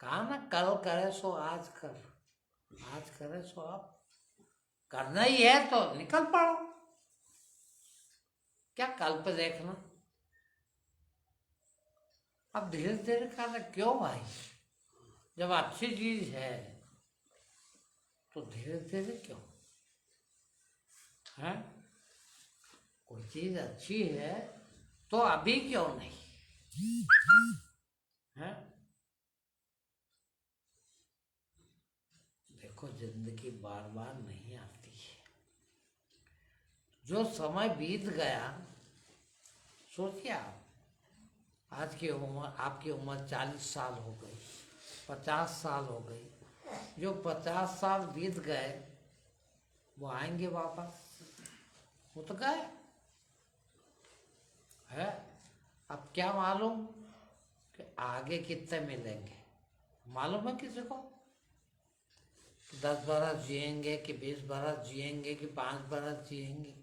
कहा ना, कल करे सो आज कर, आज करे सो अब करना ही है तो निकल पड़ो। क्या कल पे देखना? अब धीरे धीरे करना क्यों भाई? जब अच्छी चीज है तो धीरे धीरे क्यों? है कोई चीज अच्छी है तो अभी क्यों नहीं? है देखो, जिंदगी बार बार नहीं आती है। जो समय बीत गया, सोचिए आप, आज की उम्र, आपकी उम्र 40 साल हो गई, 50 साल हो गई। जो 50 साल बीत गए वो आएंगे वापस? वो तो गए है। अब क्या मालूम कि आगे कितने मिलेंगे? मालूम है किसी को? 10 बरस जिएंगे कि 20 बरस जिएंगे कि 5 बरस जिएंगे,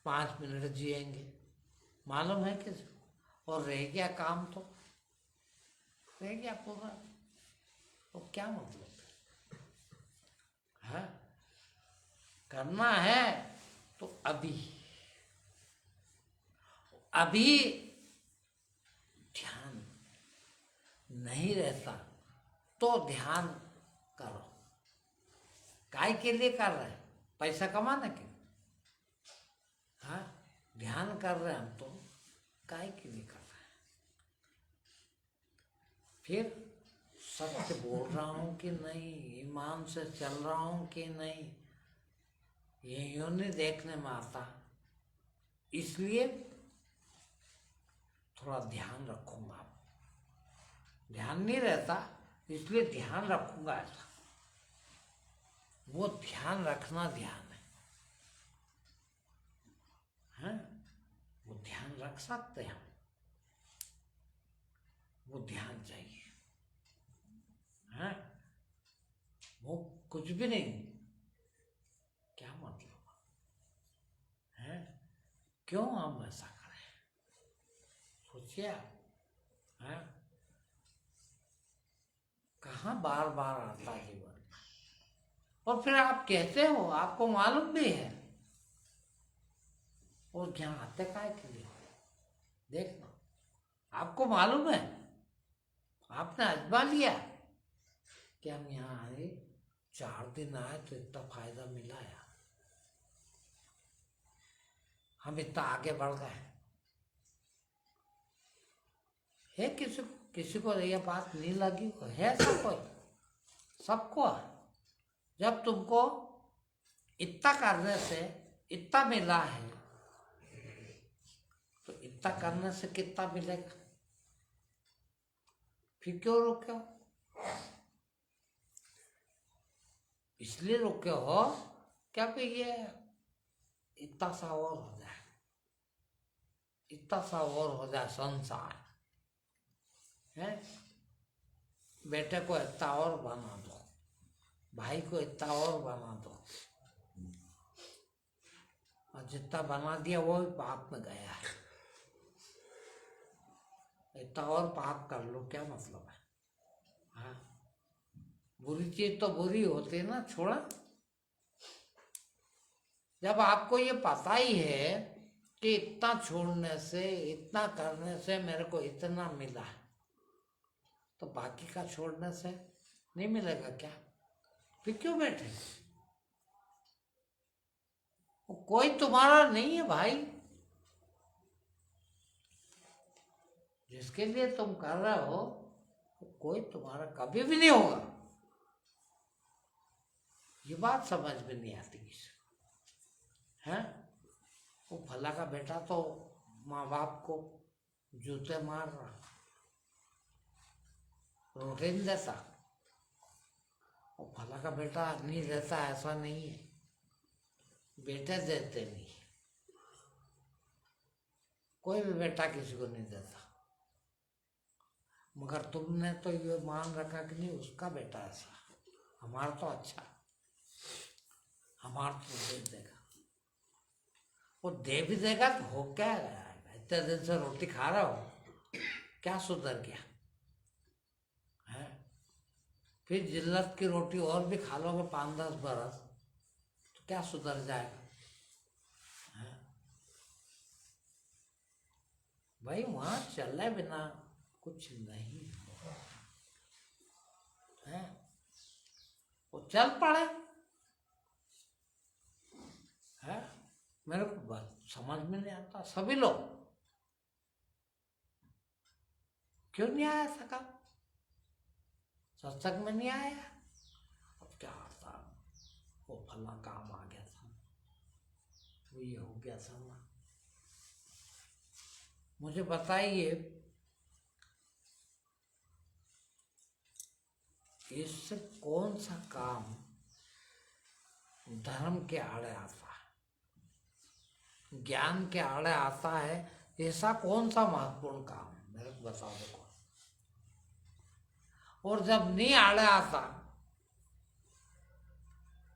5 मिनट जिएंगे? मालूम है किसी को? और रह गया काम तो रह गया पूरा, तो क्या मतलब है? करना है तो अभी, अभी ध्यान नहीं रहता तो ध्यान करो। काय के लिए कर रहे हैं? पैसा कमाने के? हाँ, ध्यान कर रहे हैं हम तो काय के लिए कर रहे हैं? फिर सत्य बोल रहा हूँ कि नहीं, ईमान से चल रहा हूँ कि नहीं, ये यूं नहीं देखने में आता। इसलिए थोड़ा ध्यान रखूंगा। ध्यान नहीं रहता इसलिए ध्यान रखूंगा ऐसा। वो ध्यान रखना ध्यान है? वो ध्यान रख सकते हैं, वो ध्यान चाहिए है? वो कुछ भी नहीं, क्या मतलब है? क्यों हम ऐसा करें? सोचिए है? कहाँ बार बार आता है जीवन, और फिर आप कहते हो आपको मालूम भी है, और यहाँ आते काहे के लिए? देखना, आपको मालूम है, आपने आजमा लिया कि हम यहाँ आए, 4 दिन आए तो इतना फायदा मिला यार, हम इतना आगे बढ़ गए। है किसी को यह बात नहीं लगी? है सबको, सबको। जब तुमको इतना करने से इतना मिला है तो इतना करने से कितना मिलेगा? फिर क्यों रुके हो? इसलिए रुके हो क्या कि ये इतना सा और हो जाए, इतना सा और हो जाए संसार है। बेटे को इतना और बना दो, भाई को इतना और बना दो, और जितना बना दिया वो भी पाप में गया है। इतना और पाप कर लो, क्या मतलब है? हाँ, बुरी चीज तो बुरी होती है ना, छोड़ा। जब आपको ये पता ही है कि इतना छोड़ने से, इतना करने से मेरे को इतना मिला, तो बाकी का छोड़ने से नहीं मिलेगा क्या? फिर क्यों बैठे? वो कोई तुम्हारा नहीं है भाई। जिसके लिए तुम कर रहे हो वो कोई तुम्हारा कभी भी नहीं होगा। ये बात समझ में नहीं आती किसी को, है? वो फला का बेटा तो माँ बाप को जूते मार रहा, रोटी नहीं देता। वो फला का बेटा नहीं देता ऐसा नहीं है, बेटे देते नहीं। कोई भी बेटा किसी को नहीं देता, मगर तुमने तो ये मान रखा कि नहीं उसका बेटा ऐसा, हमारा तो अच्छा, हमारा तो दे देगा। वो दे भी देगा तो हो क्या गया? इतने दिन से रोटी खा रहे हो, क्या सुधर गया है? फिर जिल्लत की रोटी और भी खा लोगे 5-10 बरस तो क्या सुधर जाएगा है? भाई वहां चले बिना कुछ नहीं है। वो चल पड़े है। मेरे को बात समझ में नहीं आता, सभी लोग क्यों नहीं आया सका? सत्संग में नहीं आया। अब क्या आता, वो फला काम आ गया था, वो ये हो गया था ना। मुझे बताइए, इससे कौन सा काम धर्म के आड़े आता है, ज्ञान के आड़े आता है? ऐसा कौन सा महत्वपूर्ण काम है? मेरे को बताओ देखो। और जब नहीं आड़े आता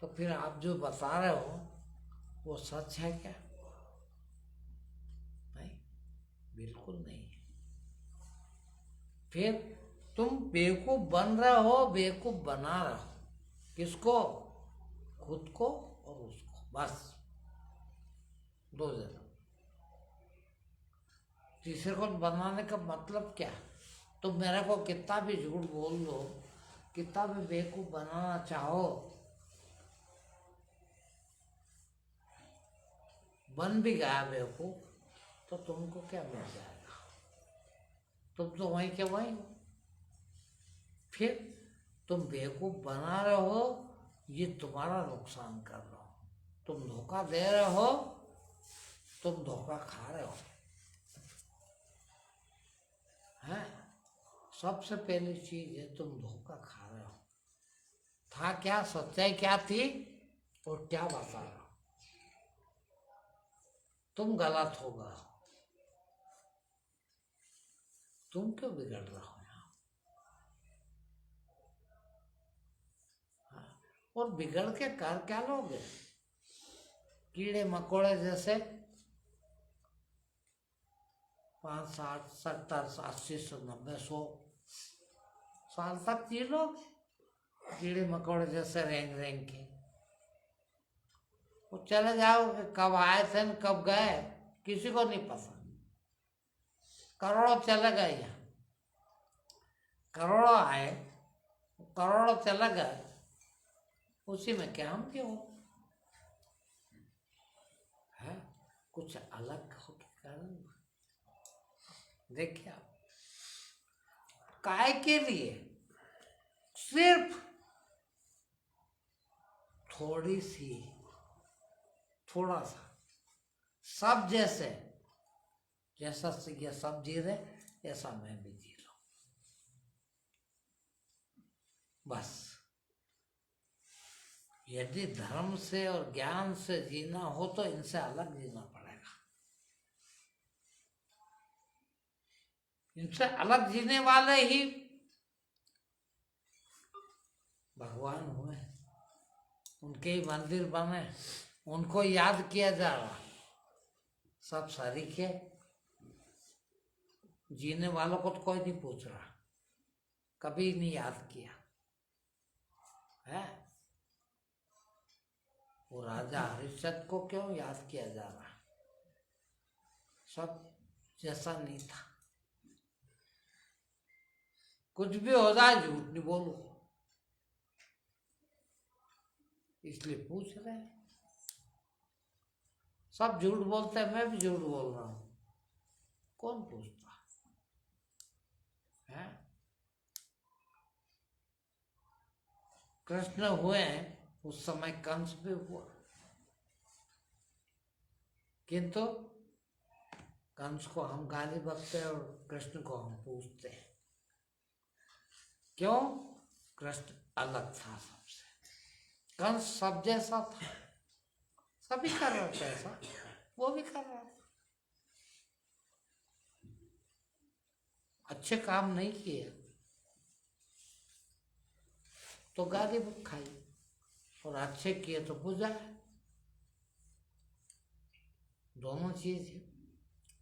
तो फिर आप जो बता रहे हो वो सच है क्या? नहीं, बिल्कुल नहीं है। फिर तुम बेवकूफ बन रहे हो, बेवकूफ बना रहे हो। किसको? खुद को और उसको, बस दो जन। तीसरे को बनाने का मतलब क्या? तुम मेरे को कितना भी झूठ बोल लो, कितना भी बेवकूफ बनाना चाहो, बन भी गया बेवकूफ तो तुमको क्या मिल जाएगा? तुम तो वहीं के वहीं हो। फिर तुम बेवकूफ बना रहे हो, ये तुम्हारा नुकसान कर रहे हो, तुम धोखा दे रहे हो, तुम धोखा खा रहे हो, हैं? सबसे पहली चीज है तुम धोखा खा रहे हो। था क्या, सच्चाई क्या थी और क्या बता रहे हो? तुम गलत हो गए, तुम क्यों बिगड़ रहे हो यहाँ? हाँ? और बिगड़ के कर क्या लोगे? कीड़े मकोड़े जैसे 5, 60, 70, 80, 90, 100 साल तक जी लोग कीड़े मकोड़े जैसे रेंग रेंग के। वो चले जाओगे, कब आए थे न कब गए किसी को नहीं पता। करोड़ों चले गए, यहाँ करोड़ों आए, करोड़ों चले गए, उसी में क्या हम क्यों है? कुछ अलग हो के कारण देखिए आप, काय के लिए? सिर्फ थोड़ी सी, थोड़ा सा, सब जैसे, जैसा ये सब जी रहे ऐसा मैं भी जी रहा हूं, बस। यदि धर्म से और ज्ञान से जीना हो तो इनसे अलग जीना पड़ेगा। इनसे अलग जीने वाले ही भगवान हुए, उनके ही मंदिर बने, उनको याद किया जा रहा। सब सरीखे, जीने वालों को तो कोई नहीं पूछ रहा, कभी नहीं याद किया है। वो राजा हरिश्चंद्र को क्यों याद किया जा रहा? सब जैसा नहीं था। कुछ भी हो जाए झूठ नहीं बोलो, इसलिए पूछ रहे हैं। सब झूठ बोलते हैं, मैं भी झूठ बोल रहा हूं, कौन पूछता है? कृष्ण हुए उस समय कंस भी हुआ, किंतु कंस को हम गाली बकते हैं और कृष्ण को हम पूछते हैं। क्यों? कृष्ण अलग था सबसे। कंस सब जैसा था, सभी कर रहे थे ऐसा, वो भी कर रहा था। अच्छे काम नहीं किए तो गाली खाई, और अच्छे किए तो पूजा है। दोनों चीज है।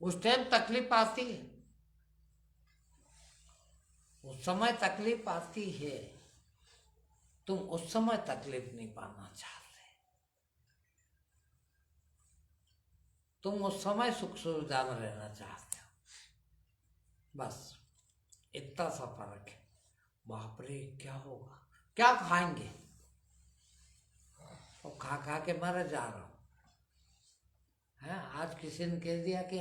उस टाइम तकलीफ आती है, उस समय तकलीफ आती है। तुम उस समय तकलीफ नहीं पाना चाहते, तुम उस समय सुख सुविधा में रहना चाहते हो, बस इतना सा फर्क है। बाप रे क्या होगा, क्या खाएंगे, और खा खा के मर जा रहा हूं है। आज किसी ने कह दिया कि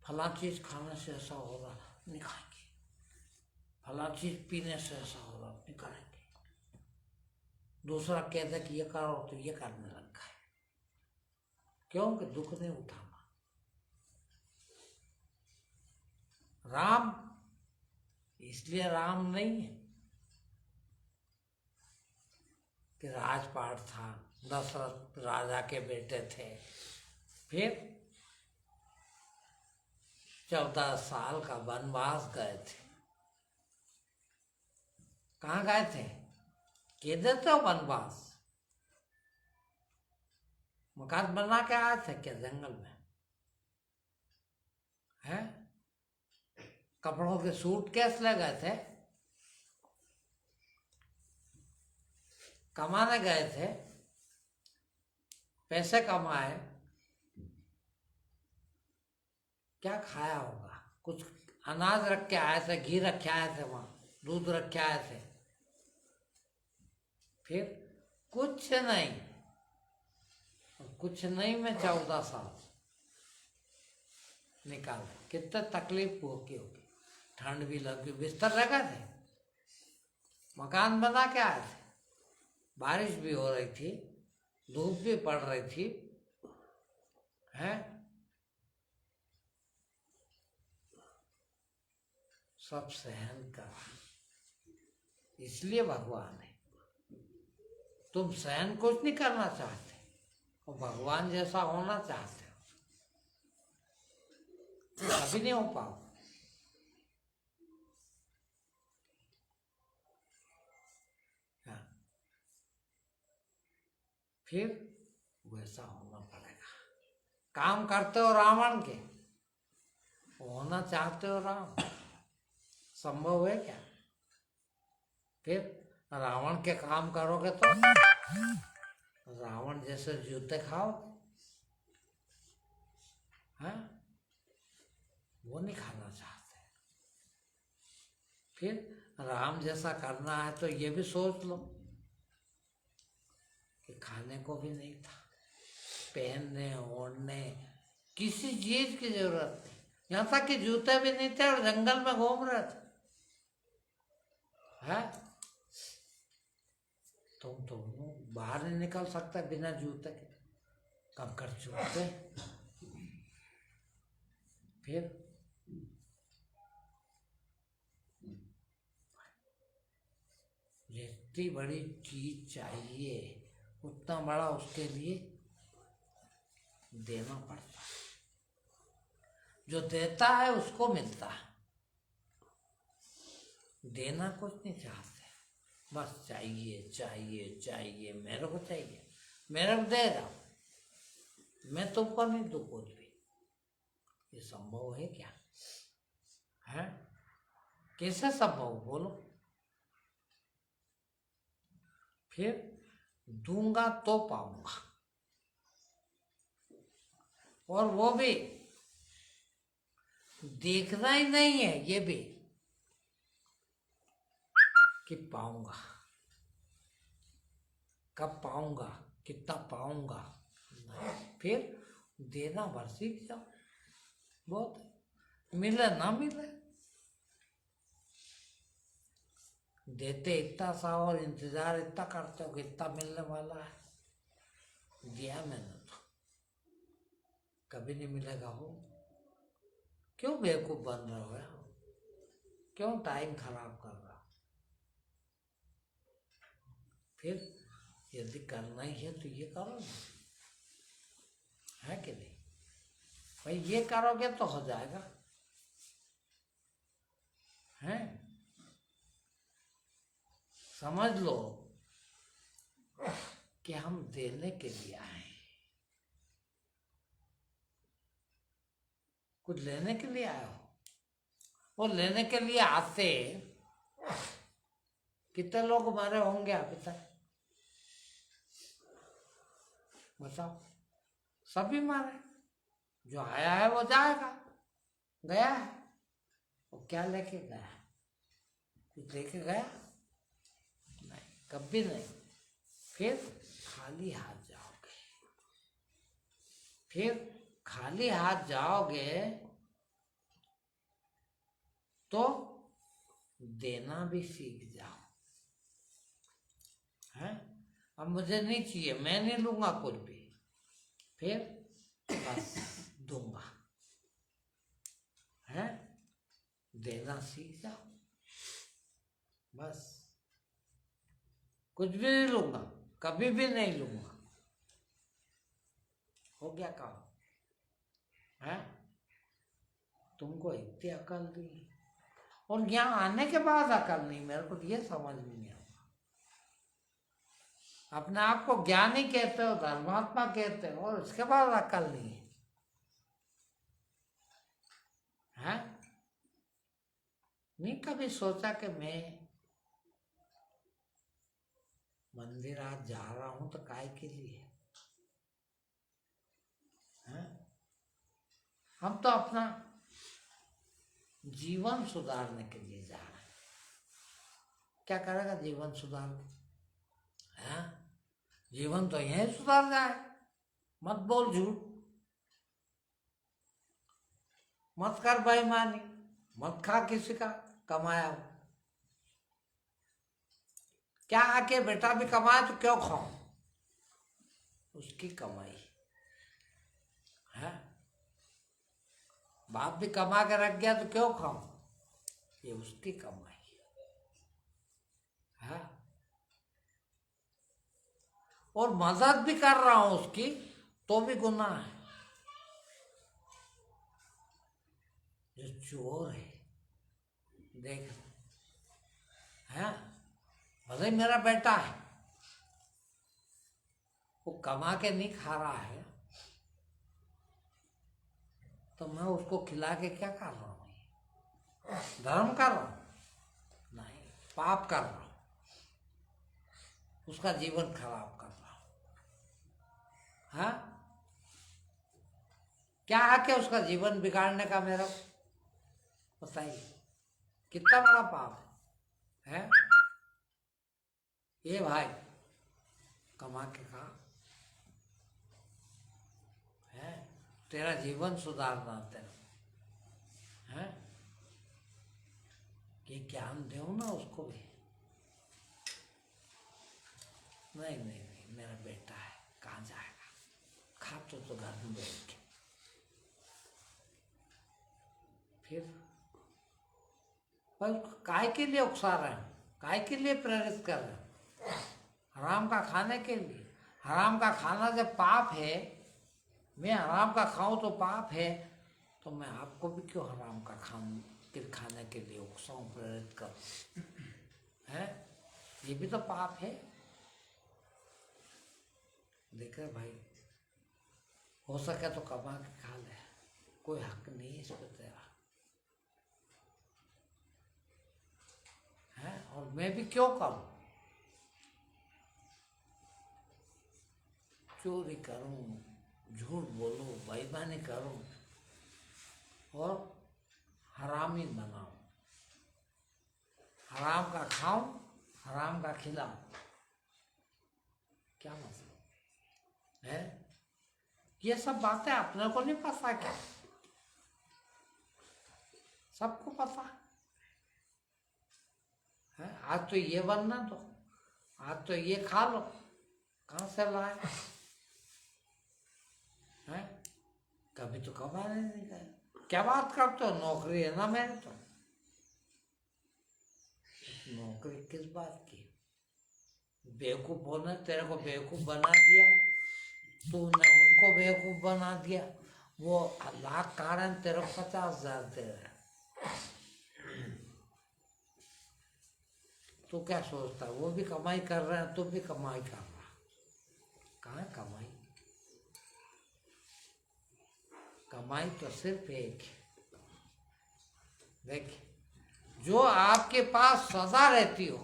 फला चीज खाने से ऐसा हो रहा, नहीं खाएंगे। फला चीज पीने से ऐसा हो रहा, नहीं करेंगे। दूसरा कहता कि ये करो तो ये करने लगा है। क्यों? कि दुख नहीं उठाना। राम इसलिए राम नहीं है कि राजपाट था, दशरथ राजा के बेटे थे, फिर 14 साल का वनवास गए थे। कहाँ गए थे? किधर थे वनवास? मकान बना के आए थे क्या जंगल में? हैं? कपड़ों के सूट कैसे ले गए थे? कमाने गए थे, पैसे कमाए, क्या खाया होगा? कुछ अनाज रख के आए थे, घी रख के आए थे, वहां दूध रख के आए थे, फिर कुछ नहीं। कुछ नहीं में 14 साल निकाले। कितना तकलीफ होगी, ठंड भी लगी, बिस्तर रखा थे, मकान बना के आए थे, बारिश भी हो रही थी, धूप भी पड़ रही थी, है? सब सहन करा, इसलिए भगवान है। तुम सहन कुछ नहीं करना चाहते और भगवान जैसा होना चाहते हो, कभी नहीं हो पाओ। हाँ। फिर वैसा होना पड़ेगा। काम करते हो रावण के, होना चाहते हो राम, संभव है क्या? फिर रावण के काम करोगे तो रावण जैसे जूते खाओ, हाँ? वो नहीं खाना चाहते। फिर राम जैसा करना है तो ये भी सोच लो कि खाने को भी नहीं था, पहनने ओढ़ने किसी चीज की जरूरत नहीं, यहाँ तक कि जूते भी नहीं थे और जंगल में घूम रहे थे, है? तुम तो बाहर नहीं निकल सकता बिना जूते के, कंकड़ चुभते। फिर जितनी बड़ी चीज चाहिए उतना बड़ा उसके लिए देना पड़ता है। जो देता है उसको मिलता है, देना कुछ नहीं चाहते, बस चाहिए चाहिए चाहिए, मेरे को चाहिए, मेरे को दे रहा, मैं तुमको नहीं दूं कुछ भी। ये संभव है क्या? है? कैसे संभव बोलो? फिर दूंगा तो पाऊंगा, और वो भी देखना ही नहीं है ये भी कि पाऊंगा, कब पाऊंगा, कितना पाऊंगा, नहीं। फिर देना भर सीख जाओ, बहुत है। मिले ना मिले, देते इतना सा और इंतजार इतना करते हो कि इतना मिलने वाला है। दिया मैंने तो, कभी नहीं मिलेगा। हो क्यों बेवकूफ बन रहे हो यार? क्यों टाइम खराब कर रहा? फिर यदि करना ही है तो ये करो ना, है कि नहीं भाई? ये करोगे तो हो जाएगा, है? समझ लो कि हम देने के लिए आए, कुछ लेने के लिए आए हो। वो लेने के लिए आते कितने लोग मारे होंगे अभी तक, बताओ? सभी मारे। जो आया है वो जाएगा, गया है। वो क्या लेके गया? कुछ लेके गया? नहीं, कभी नहीं। फिर खाली हाथ जाओगे, फिर खाली हाथ जाओगे तो देना भी सीख जाओ, है? अब मुझे नहीं चाहिए, मैं नहीं लूंगा कुछ भी, फिर बस दूंगा, है? देना सीख जाओ, बस। कुछ भी नहीं लूंगा, कभी भी नहीं लूंगा, हो गया काम, है? तुमको इतनी अकल दी, और यहाँ आने के बाद अकल नहीं, मेरे को ये समझ में नहीं आता। अपने आप को ज्ञानी कहते हो, धर्मात्मा कहते हो, और इसके बाद अकल नहीं है, है? नहीं कभी सोचा कि मैं मंदिर आज जा रहा हूं तो काय के लिए, है? हम तो अपना जीवन सुधारने के लिए जा रहे हैं। क्या करेगा जीवन सुधार के, है? जीवन तो यही सुधार जाए। मत बोल झूठ, मत कर बेईमानी, मत खा किसी का कमाया हो। क्या आके बेटा भी कमाए तो क्यों खाओ? उसकी कमाई है। बाप भी कमा के रख गया तो क्यों खाओ? ये उसकी कमाई है। और मदद भी कर रहा हूं उसकी तो भी गुनाह है। जो चोर है, देख, है? भले मेरा बेटा है, वो कमा के नहीं खा रहा है तो मैं उसको खिला के क्या कर रहा हूँ? धर्म कर रहा हूँ? नहीं, पाप कर रहा हूँ, उसका जीवन खराब कर रहा हूँ, हाँ? क्या है कि उसका जीवन बिगाड़ने का मेरा, बताइए कितना बड़ा पाप है? ये भाई कमा के खा, है? तेरा जीवन सुधारना तेरा, है? ये ज्ञान दो ना उसको भी। नहीं नहीं नहीं, मेरा बेटा है, कहाँ जाएगा? खा तो घर में बैठ के। फिर पर काय के लिए उकसा रहे हैं, काय के लिए प्रेरित कर रहे हैं? हराम का खाने के लिए। हराम का खाना जब पाप है, मैं हराम का खाऊं तो पाप है, तो मैं आपको भी क्यों हराम का खाने के लिए उकसाऊं, प्रेरित करूं, है? ये भी तो पाप है। देख रहे भाई, हो सके तो कमा के खा ले, कोई हक नहीं है इस पर तेरा, है? और मैं भी क्यों करूं? चोरी करूं, झूठ बोलूं, बेईमानी करूं और हरामी बनाऊं, हराम का खाऊं, हराम का खिलाऊं, क्या मतलब है? ये सब बातें अपने को नहीं पता क्या? सबको पता है। आज तो ये बनना दो, आज तो ये खा लो, कहाँ से लाए हैं? कभी तो कमाने नहीं गए। क्या बात करते हो? नौकरी है ना मेरे तो। नौकरी किस बात की? बेवकूफ होने तेरे को बेवकूफ बना दिया, तूने उनको बेवकूफ बना दिया। वो लाख कारण तेरे को 50,000 दे रहे हैं। तू क्या सोचता है? वो भी कमाई कर रहे हैं, तू भी कमाई कर रहा। कहाँ है कमाई? कमाई तो सिर्फ एक है। देख, जो आपके पास सदा रहती हो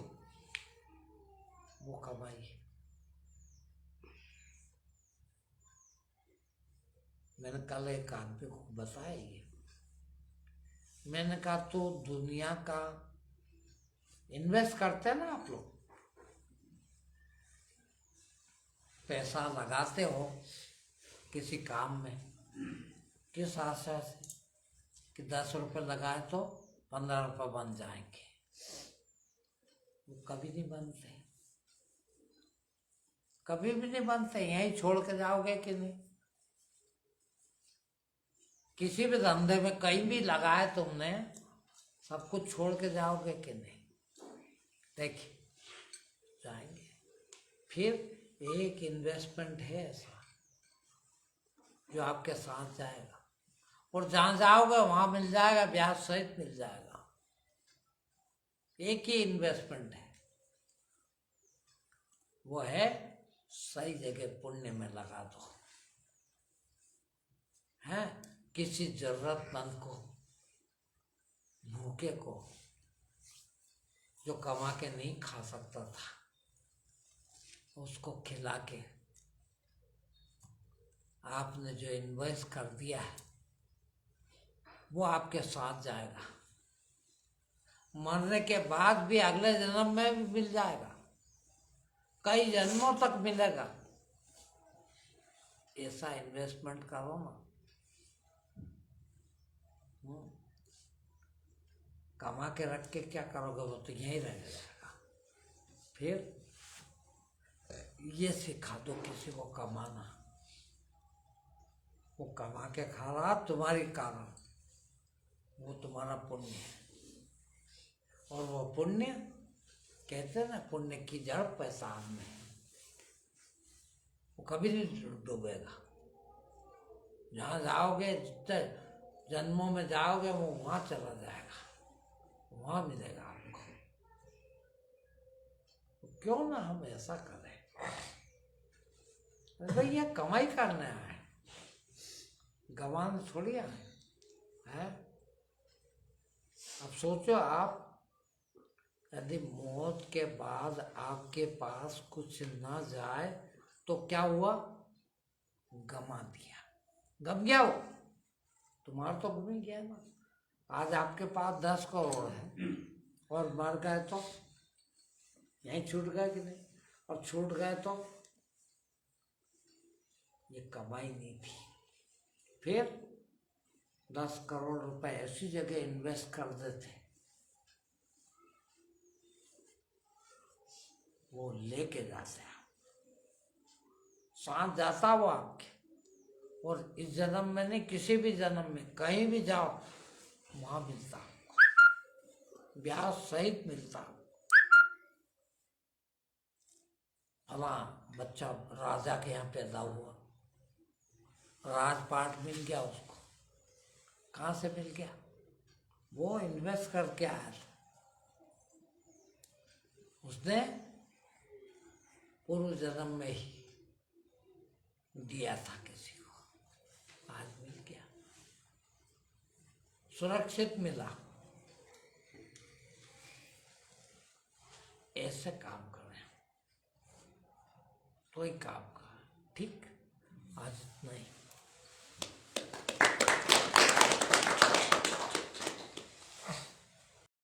वो कमाई है। मैंने कल एक आदमी को बताया ये, मैंने कहा तो दुनिया का इन्वेस्ट करते हैं ना आप लोग, पैसा लगाते हो किसी काम में, किस आशा से कि 10 रुपये लगाए तो 15 रुपये बन जाएंगे? वो कभी नहीं बनते, कभी भी नहीं बनते। यहीं छोड़ के जाओगे कि नहीं? किसी भी धंधे में कहीं भी लगाए तुमने, सब कुछ छोड़ के जाओगे कि नहीं? देखिए, जाएंगे। फिर एक इन्वेस्टमेंट है ऐसा जो आपके साथ जाएगा, और जहाँ जाओगे वहाँ मिल जाएगा, ब्याज सहित मिल जाएगा। एक ही इन्वेस्टमेंट है, वो है सही जगह पुण्य में लगा दो। हैं, किसी जरूरतमंद को, भूखे को, जो कमा के नहीं खा सकता था, उसको खिला के आपने जो इन्वेस्ट कर दिया है वो आपके साथ जाएगा। मरने के बाद भी अगले जन्म में भी मिल जाएगा, कई जन्मों तक मिलेगा। ऐसा इन्वेस्टमेंट करो ना। कमा के रख के क्या करोगे? वो तो यहीं रह जाएगा। फिर ये सिखा दो किसी को कमाना, वो कमा के खा रहा तुम्हारी कारण, वो तुम्हारा पुण्य है। और वो पुण्य, कहते हैं ना, पुण्य की जड़ पैसा में है, वो कभी नहीं डूबेगा। जहाँ जाओगे, जितने जन्मों में जाओगे, वो वहाँ चला जाएगा, वहाँ मिलेगा आपको। तो क्यों ना हम ऐसा करें? भाई ये कमाई करने आए, गवान थोड़ी आए हैं। अब सोचो, आप यदि मौत के बाद आपके पास कुछ ना जाए तो क्या हुआ? गमा दिया, गम गया। वो तुम्हारा तो गम ही गया ना। आज आपके पास 10 करोड़ है और मर गए तो यहीं छूट गए कि नहीं? और छूट गए तो ये कमाई नहीं थी। फिर 10 करोड़ रुपए ऐसी जगह इन्वेस्ट कर देते, वो लेके जाते हैं, साथ जाता वो आपके। और इस जन्म में नहीं, किसी भी जन्म में कहीं भी जाओ, वहां मिलता, ब्याज सहित मिलता। फला बच्चा राजा के यहाँ पैदा हुआ, राजपाट मिल गया उसको। कहाँ से मिल गया? वो इन्वेस्ट करके आया था, उसने पूर्व जन्म में ही दिया था किसी को, आज मिल गया, सुरक्षित मिला। ऐसे काम करें तो ही काम का। ठीक, आज इतना ही।